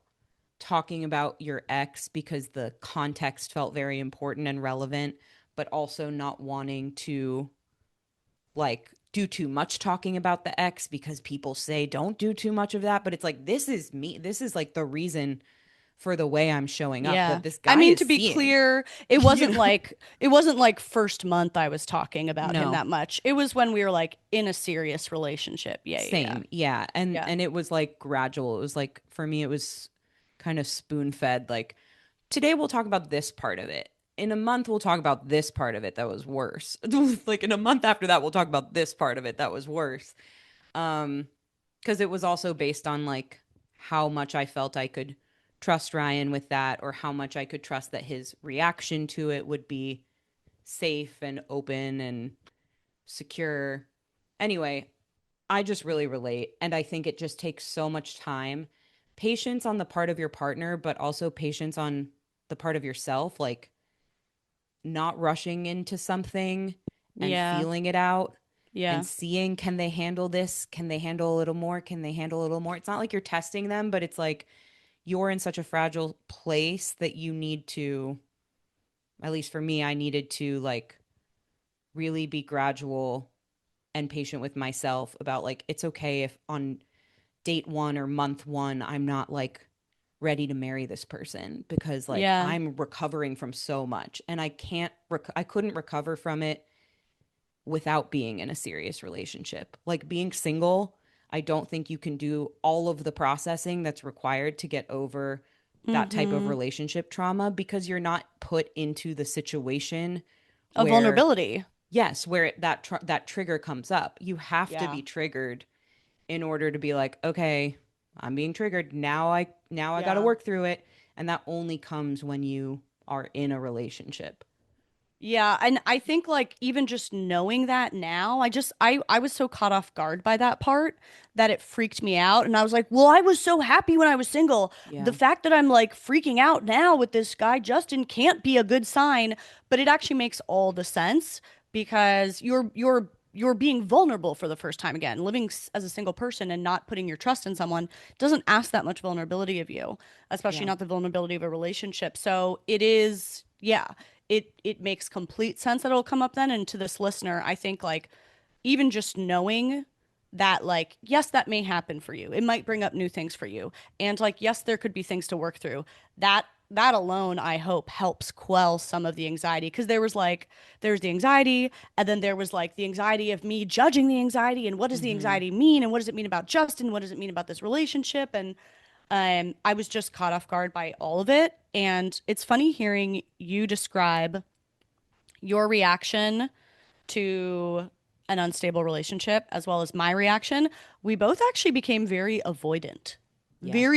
talking about your ex because the context felt very important and relevant, but also not wanting to like do too much talking about the ex because people say don't do too much of that. But it's like, this is me. This is like the reason for the way I'm showing up Yeah. that this I guy mean, is to be seeing. clear, You know? it wasn't like first month I was talking about him No. that much. It was when we were like in a serious relationship. Yeah, yeah, yeah. Same. Yeah. And Yeah. and it was like gradual. It was like, for me it was kind of spoon fed, like, today we'll talk about this part of it. In a month we'll talk about this part of it that was worse. Like in a month after that we'll talk about this part of it that was worse. Um because it was also based on like how much I felt I could trust Ryan with that, or how much I could trust that his reaction to it would be safe and open and secure. Anyway, I just really relate. And I think it just takes so much time, patience on the part of your partner, but also patience on the part of yourself, like not rushing into something and Yeah. feeling it out and Yeah. seeing, can they handle this? Can they handle a little more? Can they handle a little more? It's not like you're testing them, but it's like you're in such a fragile place that you need to, at least for me, I needed to like really be gradual and patient with myself about like, it's okay if on date one or month one, I'm not like ready to marry this person because like Yeah. I'm recovering from so much, and I couldn't recover from it without being in a serious relationship. Like being single, I don't think you can do all of the processing that's required to get over that type of Mm-hmm. relationship trauma, because you're not put into the situation A where, vulnerability. yes, where that trigger comes up. You have to Yeah. be triggered in order to be like, okay, I'm being triggered. Now I got to Yeah. work through it. And that only comes when you are in a relationship. Yeah, and I think like even just knowing that now, I was so caught off guard by that part that it freaked me out and I was like, "Well, I was so happy when I was single. The Yeah. fact that I'm like freaking out now with this guy Justin can't be a good sign." But it actually makes all the sense because you're being vulnerable for the first time again. Living as a single person and not putting your trust in someone doesn't ask that much vulnerability of you, especially Yeah. not the vulnerability of a relationship. So it is, yeah, it makes complete sense that it'll come up then. And to this listener, I think like even just knowing that like yes that may happen for you, it might bring up new things for you, and like yes there could be things to work through, that alone I hope helps quell some of the anxiety, because there's the anxiety, and then there was like the anxiety of me judging the anxiety, and what does the Hmm. anxiety mean, and what does it mean about Justin, what does it mean about this relationship, and I was just caught off guard by all of it. And it's funny hearing you describe your reaction to an unstable relationship as well as my reaction. We both actually became Yeah. very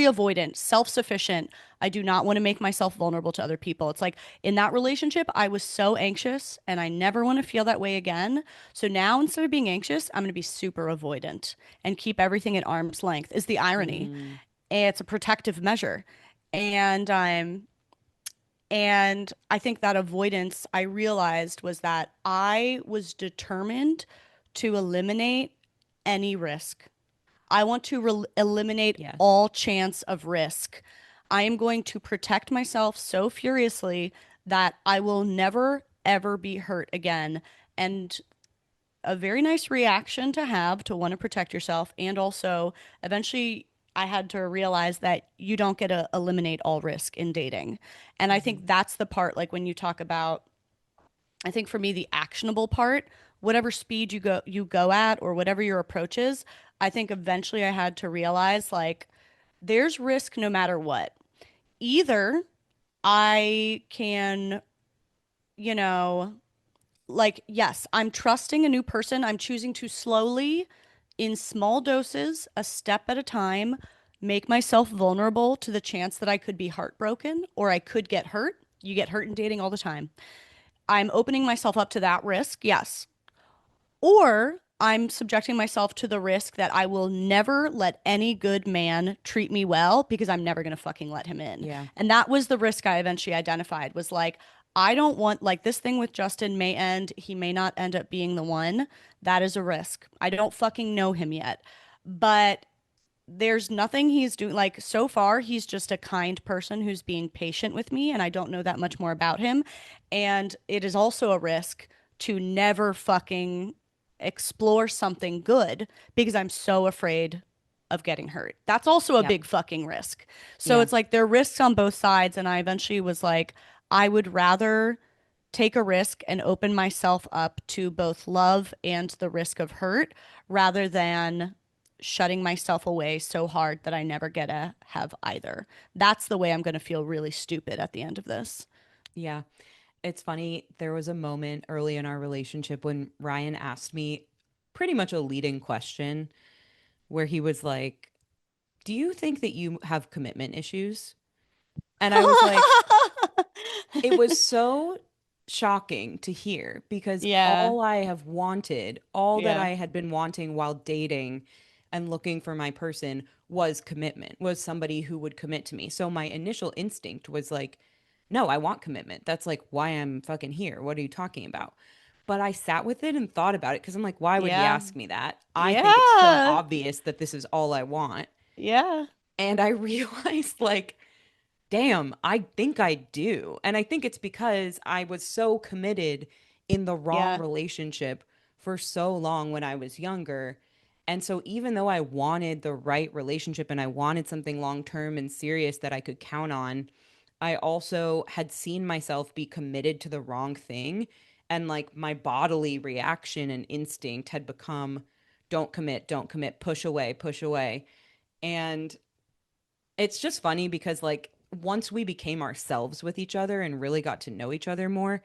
avoidant, self sufficient. I do not want to make myself vulnerable to other people. It's like in that relationship, I was so anxious and I never want to feel that way again. So now instead of being anxious, I'm going to be super avoidant and keep everything at arm's length, is the irony. Mm. It's a protective measure. And I think that avoidance I realized was that I was determined to eliminate any risk. I want to eliminate Yes. all chance of risk. I am going to protect myself so furiously that I will never, ever be hurt again. And a very nice reaction to have, to want to protect yourself. And also, eventually, I had to realize that you don't get to eliminate all risk in dating. And I Hmm. think that's the part, like when you talk about, I think for me, the actionable part, whatever speed you go at or whatever your approach is, I think eventually I had to realize like there's risk no matter what. Either I can, you know, like, yes, I'm trusting a new person. I'm choosing to slowly, in small doses, a step at a time, make myself vulnerable to the chance that I could be heartbroken or I could get hurt. You get hurt in dating all the time. I'm opening myself up to that risk, yes. Or I'm subjecting myself to the risk that I will never let any good man treat me well because I'm never going to fucking let him in. Yeah. And that was the risk I eventually identified, was like, I don't want, like, this thing with Justin may end. He may not end up being the one. That is a risk. I don't fucking know him yet. But there's nothing he's doing. Like, so far, he's just a kind person who's being patient with me, and I don't know that much more about him. And it is also a risk to never fucking explore something good because I'm so afraid of getting hurt. That's also a Yep. big fucking risk. So Yeah. it's like there are risks on both sides. And I eventually was like, I would rather take a risk and open myself up to both love and the risk of hurt rather than shutting myself away so hard that I never get to have either. That's the way I'm going to feel really stupid at the end of this. Yeah. It's funny. There was a moment early in our relationship when Ryan asked me pretty much a leading question where he was like, "Do you think that you have commitment issues?" And I was like, it was so shocking to hear because Yeah. all I have wanted, all that Yeah. I had been wanting while dating and looking for my person was commitment, was somebody who would commit to me. So my initial instinct was like, no, I want commitment. That's like why I'm fucking here. What are you talking about? But I sat with it and thought about it because I'm like, why would he Yeah. ask me that? I think it's so Yeah. obvious that this is all I want. Yeah. And I realized, like, damn, I think I do. And I think it's because I was so committed in the wrong Yeah. relationship for so long when I was younger. And so even though I wanted the right relationship and I wanted something long term and serious that I could count on, I also had seen myself be committed to the wrong thing. And like my bodily reaction and instinct had become don't commit, push away, push away. And it's just funny because like once we became ourselves with each other and really got to know each other more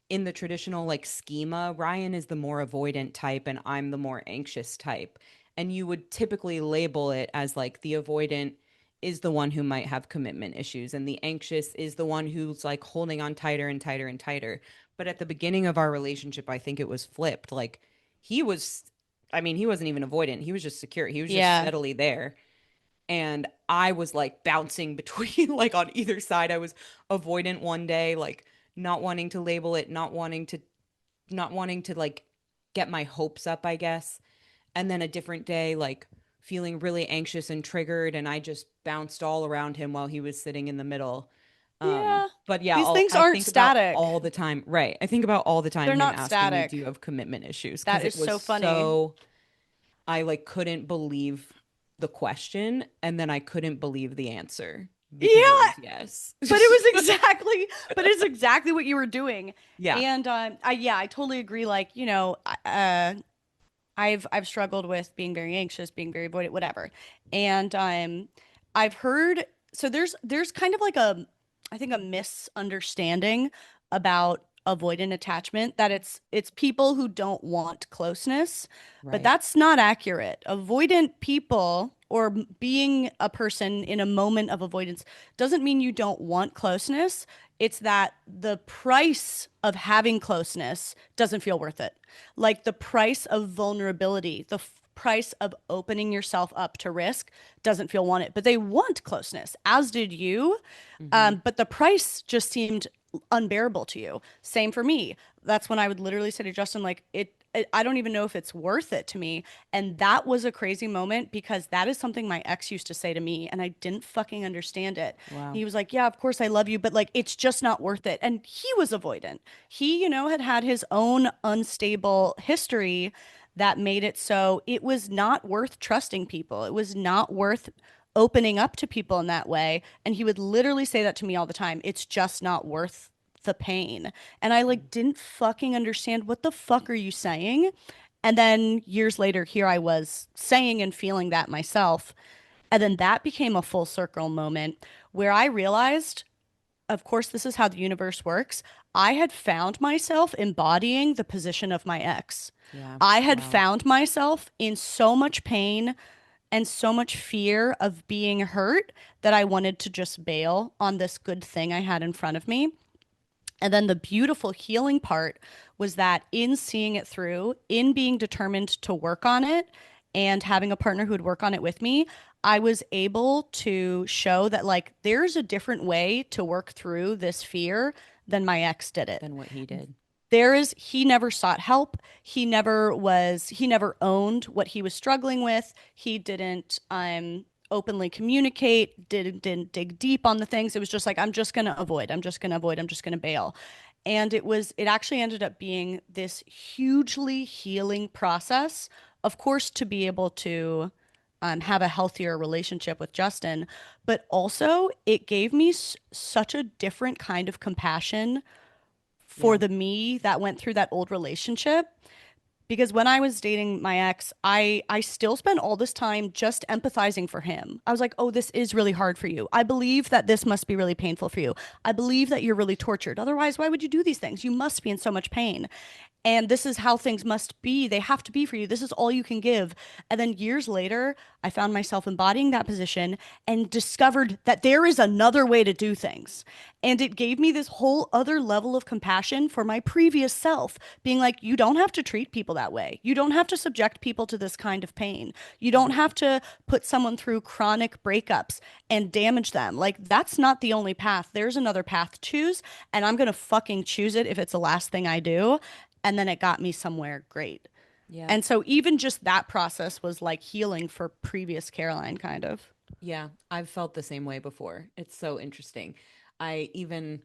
in the traditional like schema, Ryan is the more avoidant type and I'm the more anxious type. And you would typically label it as like the avoidant is the one who might have commitment issues and the anxious is the one who's like holding on tighter and tighter and tighter. But at the beginning of our relationship, I think it was flipped. Like he was, I mean, he wasn't even avoidant. He was just secure. He was just Yeah. steadily there, and I was like bouncing between like on either side. I was avoidant one day, like not wanting to label it, not wanting to like get my hopes up, I guess. And then a different day, like feeling really anxious and triggered, and I just bounced all around him while he was sitting in the middle. Yeah. But yeah, These things I aren't think about static. all the time, right? I think about all the time They're him not asking me, "Do you static. have commitment issues?" That Because is it was so funny. so, I like couldn't believe the question, and then I couldn't believe the answer because it Yeah, was yes. but it was exactly, but it's exactly what you were doing. Yeah, And yeah, I totally agree. Like, I've struggled with being very anxious, being very avoidant, whatever. And I've heard so there's kind of like a I think a misunderstanding about avoidant attachment that it's people who don't want closeness, but right. that's not accurate. Avoidant people or being a person in a moment of avoidance doesn't mean you don't want closeness. It's that the price of having closeness doesn't feel worth it, like the price of vulnerability, the price of opening yourself up to risk doesn't feel wanted. But they want closeness, as did you. Hmm. But the price just seemed unbearable to you. Same for me. That's when I would literally say to Justin, like, I don't even know if it's worth it to me. And that was a crazy moment because that is something my ex used to say to me, and I didn't fucking understand it. Wow. He was like, "Yeah, of course I love you, but like, it's just not worth it." And he was avoidant. He, had had his own unstable history that made it so it was not worth trusting people. It was not worth opening up to people in that way. And he would literally say that to me all the time. It's just not worth the pain. And I like didn't fucking understand what the fuck are you saying? And then years later, here I was saying and feeling that myself. And then that became a full circle moment where I realized, of course, this is how the universe works. I had found myself embodying the position of my ex. Yeah. I had Wow. found myself in so much pain and so much fear of being hurt that I wanted to just bail on this good thing I had in front of me. And then the beautiful healing part was that in seeing it through, in being determined to work on it and having a partner who would work on it with me, I was able to show that, like, there's a different way to work through this fear than my ex did it. Than what he did. He never sought help. He never owned what he was struggling with. He didn't openly communicate, didn't dig deep on the things. It was just like, I'm just going to avoid. I'm just going to avoid. I'm just going to bail. And it actually ended up being this hugely healing process, of course, to be able to have a healthier relationship with Justin, but also it gave me such a different kind of compassion for Yeah. the me that went through that old relationship, because when I was dating my ex, I still spent all this time just empathizing for him. I was like, "Oh, this is really hard for you. I believe that this must be really painful for you. I believe that you're really tortured. Otherwise, why would you do these things? You must be in so much pain." And this is how things must be. They have to be for you. This is all you can give. And then years later, I found myself embodying that position and discovered that there is another way to do things. And it gave me this whole other level of compassion for my previous self, being like, you don't have to treat people that way. You don't have to subject people to this kind of pain. You don't have to put someone through chronic breakups and damage them. Like, that's not the only path. There's another path to choose, and I'm going to fucking choose it if it's the last thing I do. And then it got me somewhere great. Yeah. And so even just that process was like healing for previous Caroline, kind of. Yeah. I've felt the same way before. It's so interesting. I even,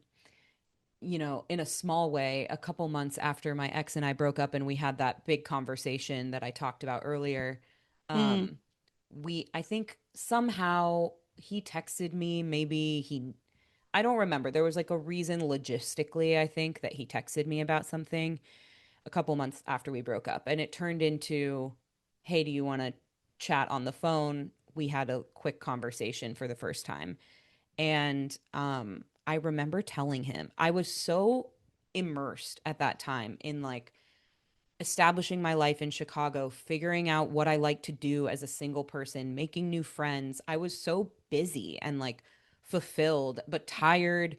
in a small way, a couple months after my ex and I broke up and we had that big conversation that I talked about earlier, Mm, um, I think somehow he texted me, I don't remember. There was like a reason logistically, I think, that he texted me about something a couple months after we broke up. And it turned into, hey, do you want to chat on the phone? We had a quick conversation for the first time. And I remember telling him, I was so immersed at that time in like establishing my life in Chicago, figuring out what I like to do as a single person, making new friends. I was so busy and like fulfilled, but tired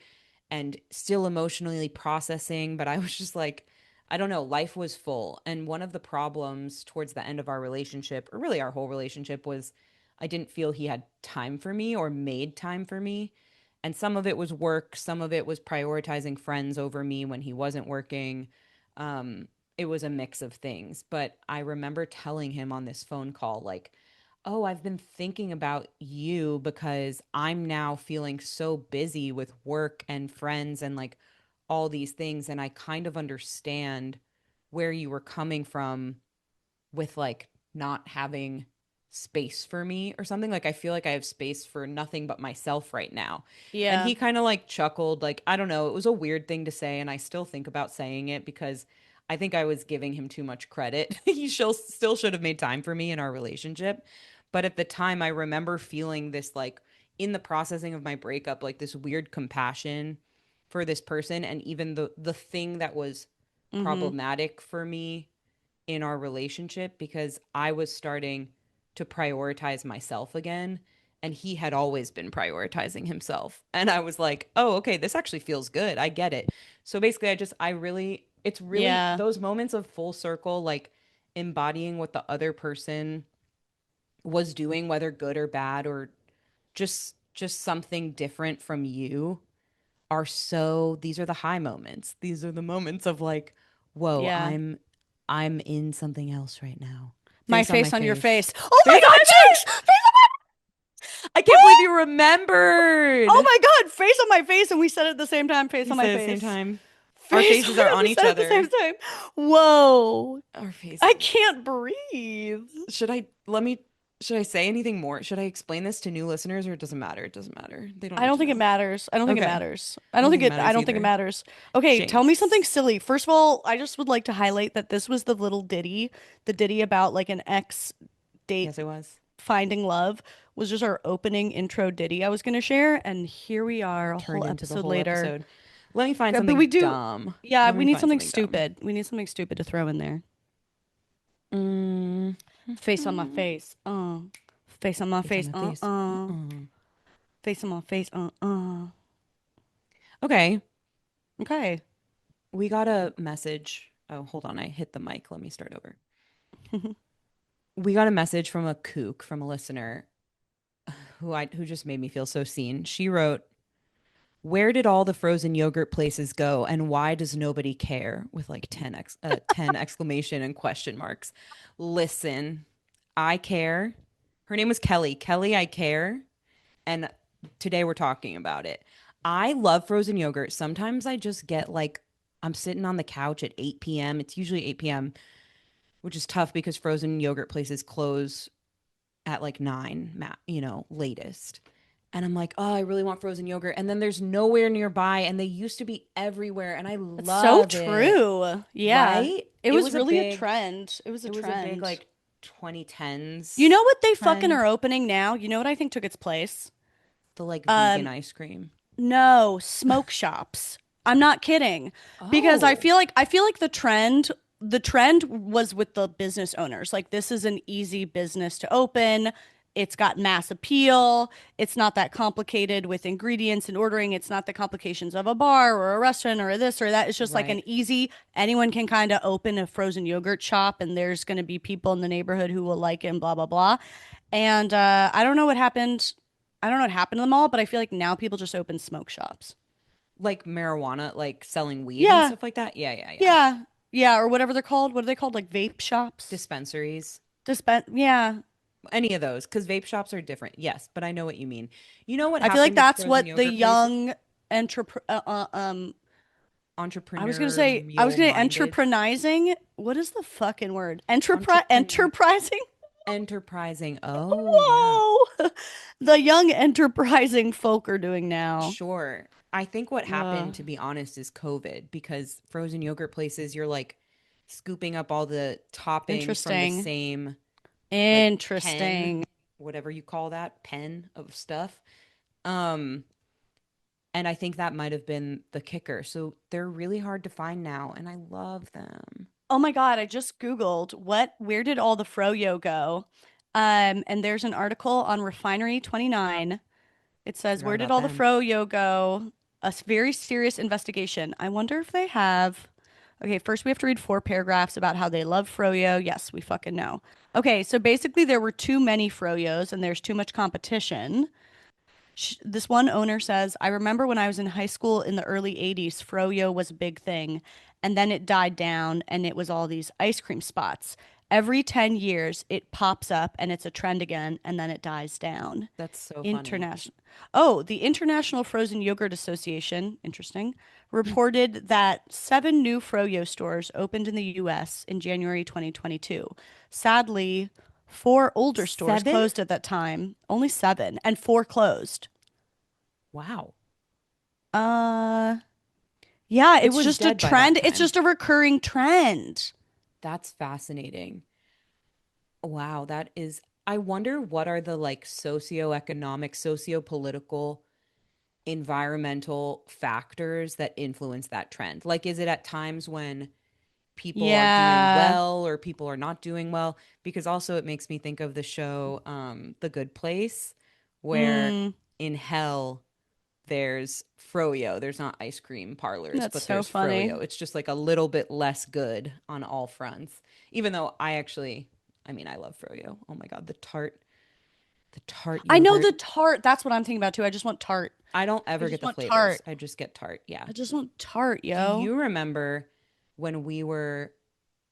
and still emotionally processing. But I was just like, I don't know, life was full. And one of the problems towards the end of our relationship, or really our whole relationship, was I didn't feel he had time for me or made time for me. And some of it was work, some of it was prioritizing friends over me when he wasn't working. Um, it was a mix of things. But I remember telling him on this phone call, like, oh, I've been thinking about you because I'm now feeling so busy with work and friends and like all these things. And I kind of understand where you were coming from with like not having space for me or something. Like I feel like I have space for nothing but myself right now. And Yeah. he kind of like chuckled, like, I don't know, it was a weird thing to say, and I still think about saying it because I think I was giving him too much credit. Still should have made time for me in our relationship. But at the time I remember feeling this like in the processing of my breakup, like this weird compassion for this person, and even the thing that was Mm-hmm. problematic for me in our relationship, because I was starting to prioritize myself again. And he had always been prioritizing himself. And I was like, oh, okay, this actually feels good. I get it. So basically, it's really Yeah. those moments of full circle, like embodying what the other person was doing, whether good or bad, or just something different from you, are so these are the high moments. These are the moments of like, whoa, Yeah. I'm in something else right now. My Face on my face on your face. face. Oh my Face on God, my Jinx! face. I can't believe you Oh remembered. my God, face on my face, and we said it at the same time, face We on my said it at the same face. time. Our Face on faces my, are on we each said it at the same other. time. Whoa. Our I faces. can't breathe. Should I let me should I say anything more? Should I explain this to new listeners, or it doesn't matter? It doesn't matter. They don't I need don't to think it know. matters. I don't think it Okay. matters. I don't think it I matters don't think it either. matters. Okay, tell me something Jinx. silly. First of all, I just would like to highlight that this was the little ditty, the ditty about like an ex date Yes, it was. finding love was just our opening intro ditty I was going to share, and here we are a whole Turned into the episode whole later. episode. Let me find But we something do, dumb. yeah, Let we me need find something something dumb. stupid. We need something stupid to throw in there. Mm. Face on my face. Face on my Face on face. my face. Face on my face. Okay. Okay. We got a message. Oh, hold on. I hit the mic. Let me start over. We got a message from a kook, from a listener who just made me feel so seen. She wrote, "Where did all the frozen yogurt places go, and why does nobody care?" with like 10 exclamation and question marks. Listen, I care. Her name was Kelly. Kelly, I care. And today we're talking about it. I love frozen yogurt. Sometimes I just get like, I'm sitting on the couch at 8 p.m. It's usually 8 p.m., which is tough because frozen yogurt places close at like 9, latest. And I'm like, oh, I really want frozen yogurt. And then there's nowhere nearby. And they used to be everywhere. And I It's so love it. true. Yeah. Right? It was really a trend. It was a It was a big trend. like You 2010s know what they fucking trend. are opening now? You know what I think took its place? The like vegan Um, ice cream. no, smoke shops. I'm not kidding. Because Oh, I feel like the trend was with the business owners. Like this is an easy business to open. It's got mass appeal. It's not that complicated with ingredients and ordering. It's not the complications of a bar or a restaurant or this or that. It's just like right. an easy, anyone can kind of open a frozen yogurt shop and there's going to be people in the neighborhood who will like it and blah, blah, blah. And I don't know what happened. I don't know what happened to them all, but I feel like now people just open smoke shops. Like marijuana, like selling weed and Yeah, stuff like that. Yeah, yeah, yeah. yeah, yeah, or whatever they're called. What are they called? Like vape shops? Dispensaries, Yeah. any of those, because vape shops are different. Yes, but I know what you mean. You know what I feel like happened to that's frozen what the yogurt places? young entrepreneur. I was Entrepreneurial gonna say minded, enterprising. What is the fucking word? entrepreneur, Enterprising. enterprising. Oh, yeah, Whoa, the young enterprising folk are doing now. sure. I think what Uh, happened, to be honest, is COVID, because frozen yogurt places, you're like scooping up all the toppings from the interesting. same like pen, Interesting. whatever you call that, pen of stuff. Um, and I think that might have been the kicker. So they're really hard to find now, and I love them. Oh my God, I just Googled where did all the froyo go? And there's an article on Refinery 29. It says, Forgot where did about all the them. froyo go? Very serious investigation. I wonder if they have. Okay, first we have to read 4 paragraphs about how they love froyo. Yes, we fucking know. Okay, so basically there were too many froyos and there's too much competition. This one owner says, I remember when I was in high school in the early 80s, froyo was a big thing. and then it died down and it was all these ice cream spots. Every 10 years it pops up and it's a trend again and then it dies down. That's so funny. International. Oh, the International Frozen Yogurt Association, interesting, reported that 7 new Froyo stores opened in the US in January 2022. Sadly, 4 older stores 7? closed at that time, only 7, and 4 closed. Wow. Uh, yeah, It it's was just a dead by that trend. It's time. just a recurring trend. That's fascinating. Wow, that is, I wonder what are the like socioeconomic, sociopolitical, environmental factors that influence that trend? Like, is it at times when people are doing Yeah. well or people are not doing well? Because also it makes me think of the show The Good Place, where Mm, in hell there's froyo. There's not ice cream parlors, that's but so there's funny. froyo. It's just like a little bit less good on all fronts. Even though I mean, I love froyo. Oh my God, the tart I know yogurt. the tart. That's what I'm thinking about too. I just want tart. I don't I ever get just the want flavors. tart. I just get tart. Yeah. I just want tart, Do yo. you remember when we were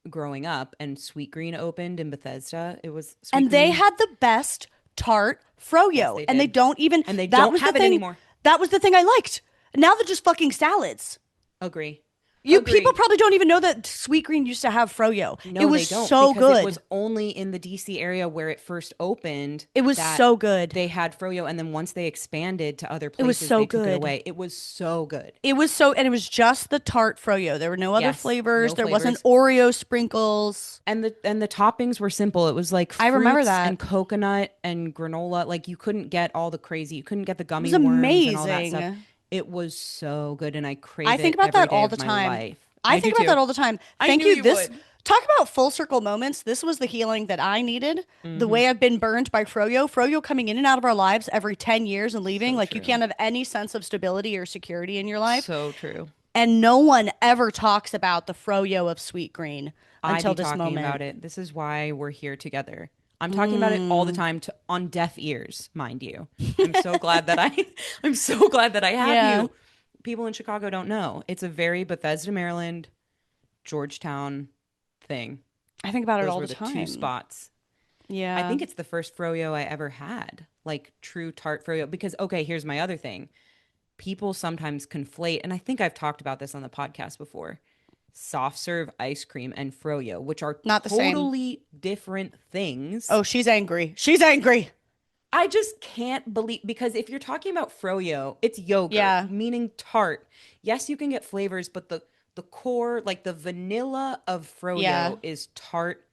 growing up and Sweet Green opened in Bethesda? It was Sweet And they Green. had the best tart Yes, froyo. they And they did. don't even, And they that don't was the have it thing. anymore. That was the thing I liked. Now they're just fucking salads. Agree. You people Agree. probably don't even know that Sweet Green used to have froyo. It No, was they don't so because it was good. only in the DC area where it first opened It was that so good. they had froyo, and then once they expanded to other It was places, so they took it good. away. It was so good. It was so, and it was just the tart froyo. There were no other Yes, flavors. no There wasn't flavors. Oreo sprinkles. And the toppings were simple. It was like I remember fruits and that. coconut and granola. Like you couldn't get all the crazy. You couldn't get the It was gummy worms and all that stuff. amazing. It was so good, and I I crave think it about every that day all of the my time. life. I I do think about that too. all the time. I Thank knew you. you This would. talk about full circle moments. This was the healing that I needed. The Hmm. way I've been burned by Froyo, Froyo coming in and out of our lives every 10 years and leaving. So Like you true. can't have any sense of stability or security in your life. So true. And no one ever talks about the Froyo of Sweet Green I until be this talking moment. about it. This is why we're here together. I'm talking about it all the Mm. time on deaf ears, mind you. I'm so glad that I I'm so glad that I have Yeah. you. People in Chicago don't know. It's a very Bethesda, Maryland, Georgetown thing. I think about it Those all were the the two time. spots. I Yeah. think it's the first froyo I ever had, like true tart froyo. Because okay, here's my other thing. People sometimes conflate, and I think I've talked about this on the podcast before, soft serve ice cream and froyo, which are Not the same. totally different things. Oh, she's angry. She's angry. I just can't believe, because if you're talking about froyo, it's yogurt, Yeah. meaning tart. Yes, you can get flavors, but the core, like the vanilla of Yeah. froyo is tart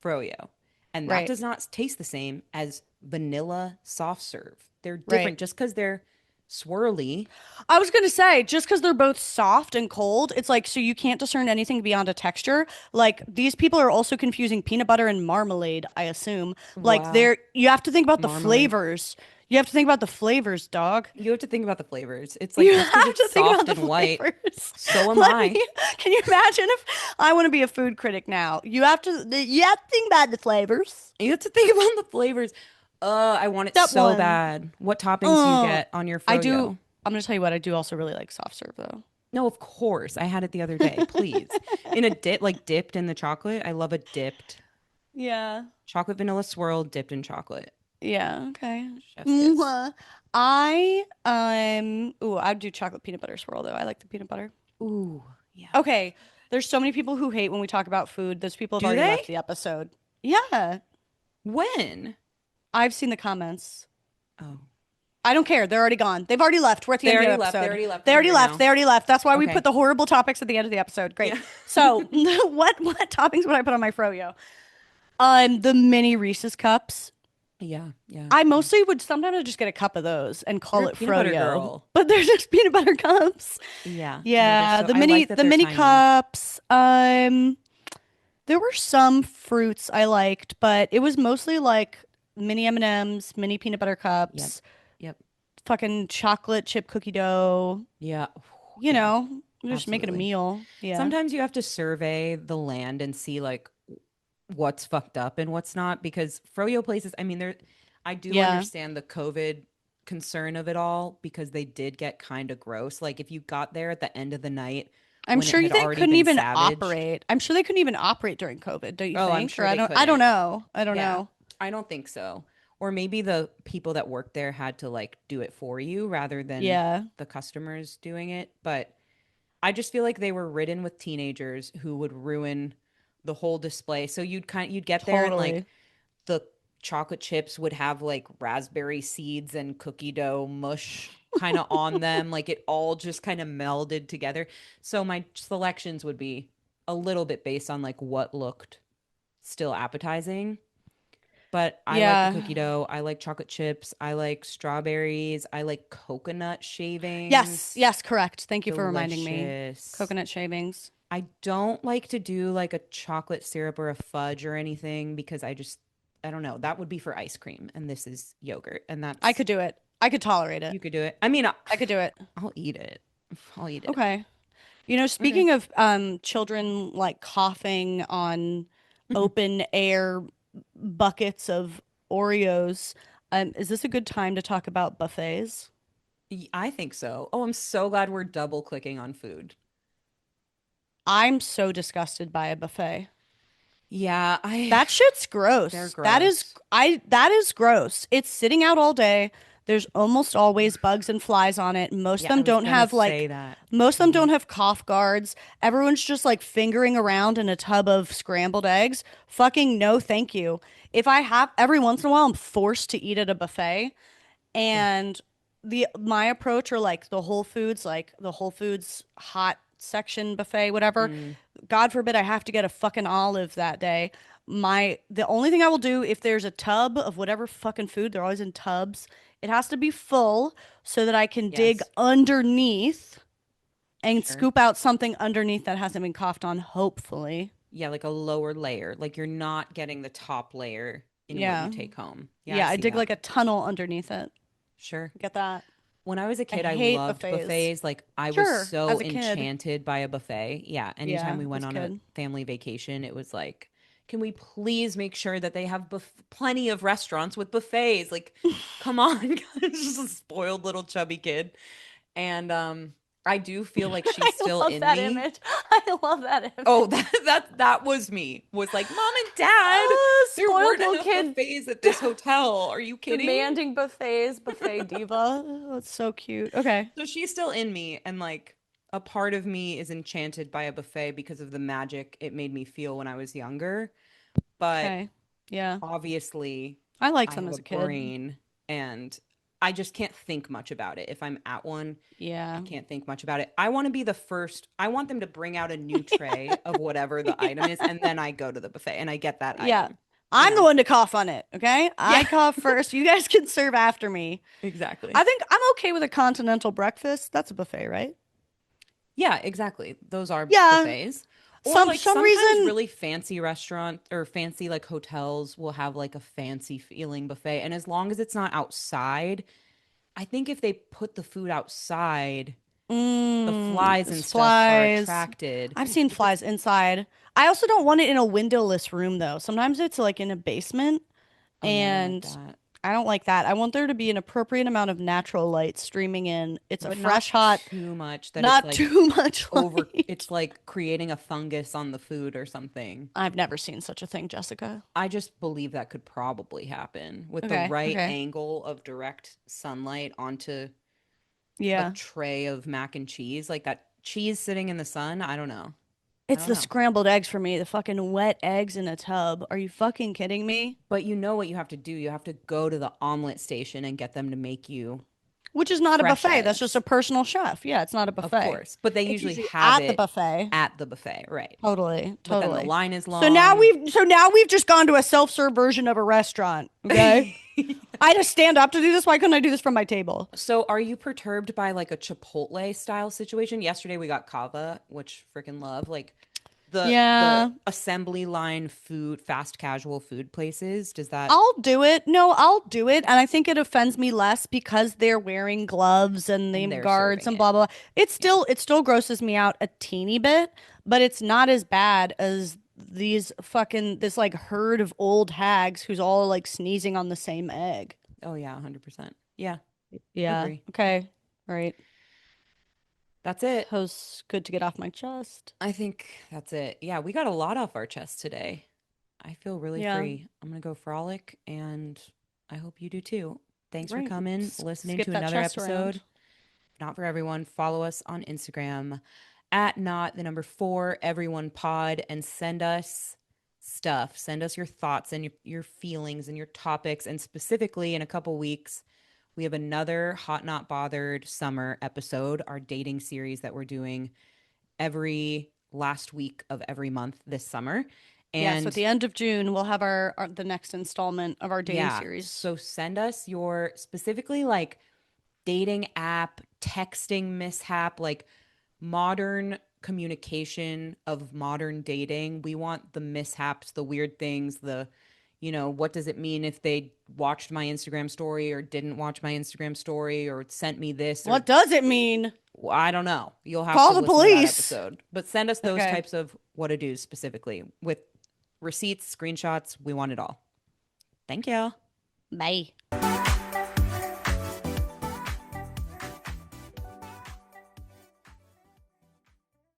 froyo. And that Right. does not taste the same as vanilla soft serve. They're Right. different just because they're swirly. I was gonna say, just because they're both soft and cold, it's like, so you can't discern anything beyond a texture. Like, these people are also confusing peanut butter and marmalade, I assume. Like, Wow. you have to think about the Marmalade. flavors. You have to think about the flavors, dog. You have to think about the flavors. It's like You just because have it's to think about soft the and white, flavors. so am Let me, I. can you imagine if I want to be a food critic now? You have to think about the flavors. You have to think about the flavors. I want it Step so one. bad. What toppings do you Uh, get on your I do. froyo? I'm gonna tell you what, I do also really like soft serve though. No, of course. I had it the other day. Please. In a dip, like dipped in the chocolate. I love a dipped Yeah. chocolate vanilla swirl dipped in chocolate. Yeah, okay. Chef's kiss. Mwah. I'd do chocolate peanut butter swirl though. I like the peanut butter. Ooh, yeah. Okay, there's so many people who hate when we talk about food. Those people have Do already left they? the episode. Yeah, When? I've seen the comments. Oh, I don't care. They're already gone. They've already left. We're at the they end of the already left. They episode. already left. They We're already here left. now. They already left. That's why we Okay. put the horrible topics at the end of the episode. Great. Yeah. So, what toppings would I put on my froyo? The mini Reese's cups. Yeah. Yeah. I Yeah. mostly would sometimes I just get a cup of those and You're call a it peanut butter froyo. girl. But they're just peanut butter cups. Yeah. No, they're Yeah, so, I like that the they're mini tiny. cups. There were some fruits I liked, but it was mostly like mini M&Ms, mini peanut butter Yep. cups, Yep. fucking chocolate chip cookie dough. Yeah. You Yeah. know, just making a Absolutely. meal. Yeah. Sometimes you have to survey the land and see like what's fucked up and what's not, because froyo places, I mean, I do Yeah. understand the COVID concern of it all because they did get kind of gross. Like if you got there at the end of the night I'm when it sure had they already couldn't been even savaged. operate. I'm sure they couldn't even operate during COVID, don't you Oh, I'm think? Or sure they I don't couldn't. know. I don't Yeah. know. I don't think so. Or maybe the people that worked there had to like do it for you rather than Yeah, the customers doing it. But I just feel like they were ridden with teenagers who would ruin the whole display. So you'd get there and like totally. the chocolate chips would have like raspberry seeds and cookie dough mush kind of on them. Like it all just kind of melded together. So my selections would be a little bit based on like what looked still appetizing. But I like the Yeah. cookie dough. I like chocolate chips. I like strawberries. I like coconut Yes, shavings. yes, correct. Thank you for reminding me. Delicious. Coconut shavings. I don't like to do like a chocolate syrup or a fudge or anything because I don't know. That would be for ice cream, and this is yogurt, and I that's could do it. I could tolerate it. you could do it. I mean, I could do it. I'll eat it. I'll eat it. Okay. You know, Okay. speaking of children like coughing on open air buckets of Oreos, is this a good time to talk about buffets? I think so. Oh, I'm so glad we're double clicking on food. I'm so disgusted by a buffet. Yeah, I That shit's they're gross. gross. That is gross. It's sitting out all day. There's almost always bugs and flies on it. Most of Yeah, I them was don't gonna have say like that. most of them Hmm. don't have cough guards. Everyone's just like fingering around in a tub of scrambled eggs. Fucking no, thank you. If I have every once in a while I'm forced to eat at a buffet Ugh. and the my approach or like the Whole Foods hot section buffet whatever, Mm, God forbid I have to get a fucking olive that day. The only thing I will do if there's a tub of whatever fucking food, they're always in tubs. It has to be full so that I can dig yes, underneath and sure. scoop out something underneath that hasn't been coughed on, hopefully. Yeah, like a lower layer. Like you're not getting the top layer in what you Yeah. take home. Yeah, I Yeah, I see dig that. like a tunnel underneath it. Sure. Get that? When I was a I kid, I hate loved buffets. buffets. Like I was Sure, so as a kid. enchanted by a buffet. Yeah, anytime Yeah, we as went a on a kid. family vacation, it was like, can we please make sure that they have plenty of restaurants with buffets? Like, come on. It's just a spoiled little chubby kid. And I do feel like she's I still love in that me. image. I love that Oh, image. that was me. Was like, "Mom and Dad, there Spoiled weren't little enough kid buffets at this hotel. Are you kidding?" demanding buffets, buffet diva. Oh, it's so cute. Okay. So she's still in me, and like a part of me is enchanted by a buffet because of the magic it made me feel when I was younger. But Okay. Yeah. obviously, I liked I them have as a a kid. brain and I just can't think much about it. If I'm at one, I Yeah. can't think much about it. I want to be the first. I want them to bring out a new tray of whatever the item is, and then I go to the buffet and I get that Yeah. item, you I'm the know? one to cough on it. Okay. Yeah, I cough first. You guys can serve after me. exactly. I think I'm okay with a continental breakfast. That's a buffet, right? Yeah, exactly. Those are Yeah. buffets. Or like Some sometimes reason. really fancy restaurant or fancy like hotels will have like a fancy feeling buffet. And as long as it's not outside, I think if they put the food outside, the flies and It's stuff are flies. attracted. I've seen If it's flies inside. I also don't want it in a windowless room though. Sometimes it's like in a basement. oh yeah, I don't like And that. I don't like that. I want there to be an appropriate amount of natural light streaming in. It's a But not fresh, hot, too much that it's not like too much over light. it's like creating a fungus on the food or something. I've never seen such a thing, Jessica. I just believe that could probably happen with the Okay, right okay. angle of direct sunlight onto a Yeah. tray of mac and cheese, like that cheese sitting in the sun. I don't know. I It's don't the know. scrambled eggs for me, the fucking wet eggs in a tub. Are you fucking kidding me? But you know what you have to do? You have to go to the omelet station and get them to make you Which is not a fresh buffet. That's just a eggs, personal chef. Yeah, it's not a of buffet. course. But they It's usually usually have at the it buffet. at the buffet, right? Totally, But then the totally. line is long. So now we've just gone to a self-serve version of a restaurant, okay? I just stand up to do this. Why couldn't I do this from my table? So are you perturbed by like a Chipotle style situation? Yesterday we got kava, which freaking love. Like the Yeah, assembly line food, fast casual food places. Does that I'll do it. No, I'll do it. And I think it offends me less because they're wearing gloves and the and they're guards serving and it? blah blah. Blah. Yeah. It still grosses me out a teeny bit, but it's not as bad as this like herd of old hags who's all like sneezing on the same egg. Oh yeah, 100%. Yeah, Yeah. agree. Okay. All right. That's it. That was good to get off my chest. I think that's it. Yeah, we got a lot off our chest today. I feel really Yeah, free. I'm gonna go frolic, and I hope you do too. Thanks for right. coming, listening Skip to that another chest around. episode. Not for everyone. Follow us on Instagram at not the number four everyone pod and send us stuff. Send us your thoughts and your feelings and your topics. And specifically, in a couple weeks, we have another Hot Not Bothered summer episode, our dating series that we're doing every last week of every month this summer. Yeah, so at And the end of June, we'll have our the next installment of our dating yeah, series. so send us your specifically like dating app, texting mishap, like modern communication of modern dating. We want the mishaps, the weird things, what does it mean if they watched my Instagram story or didn't watch my Instagram story or sent me this or What does it mean? I don't know. You'll have Call to the listen to that police. episode. But send us those Okay. types of what to do specifically with receipts, screenshots. We want it all. Thank you. Bye.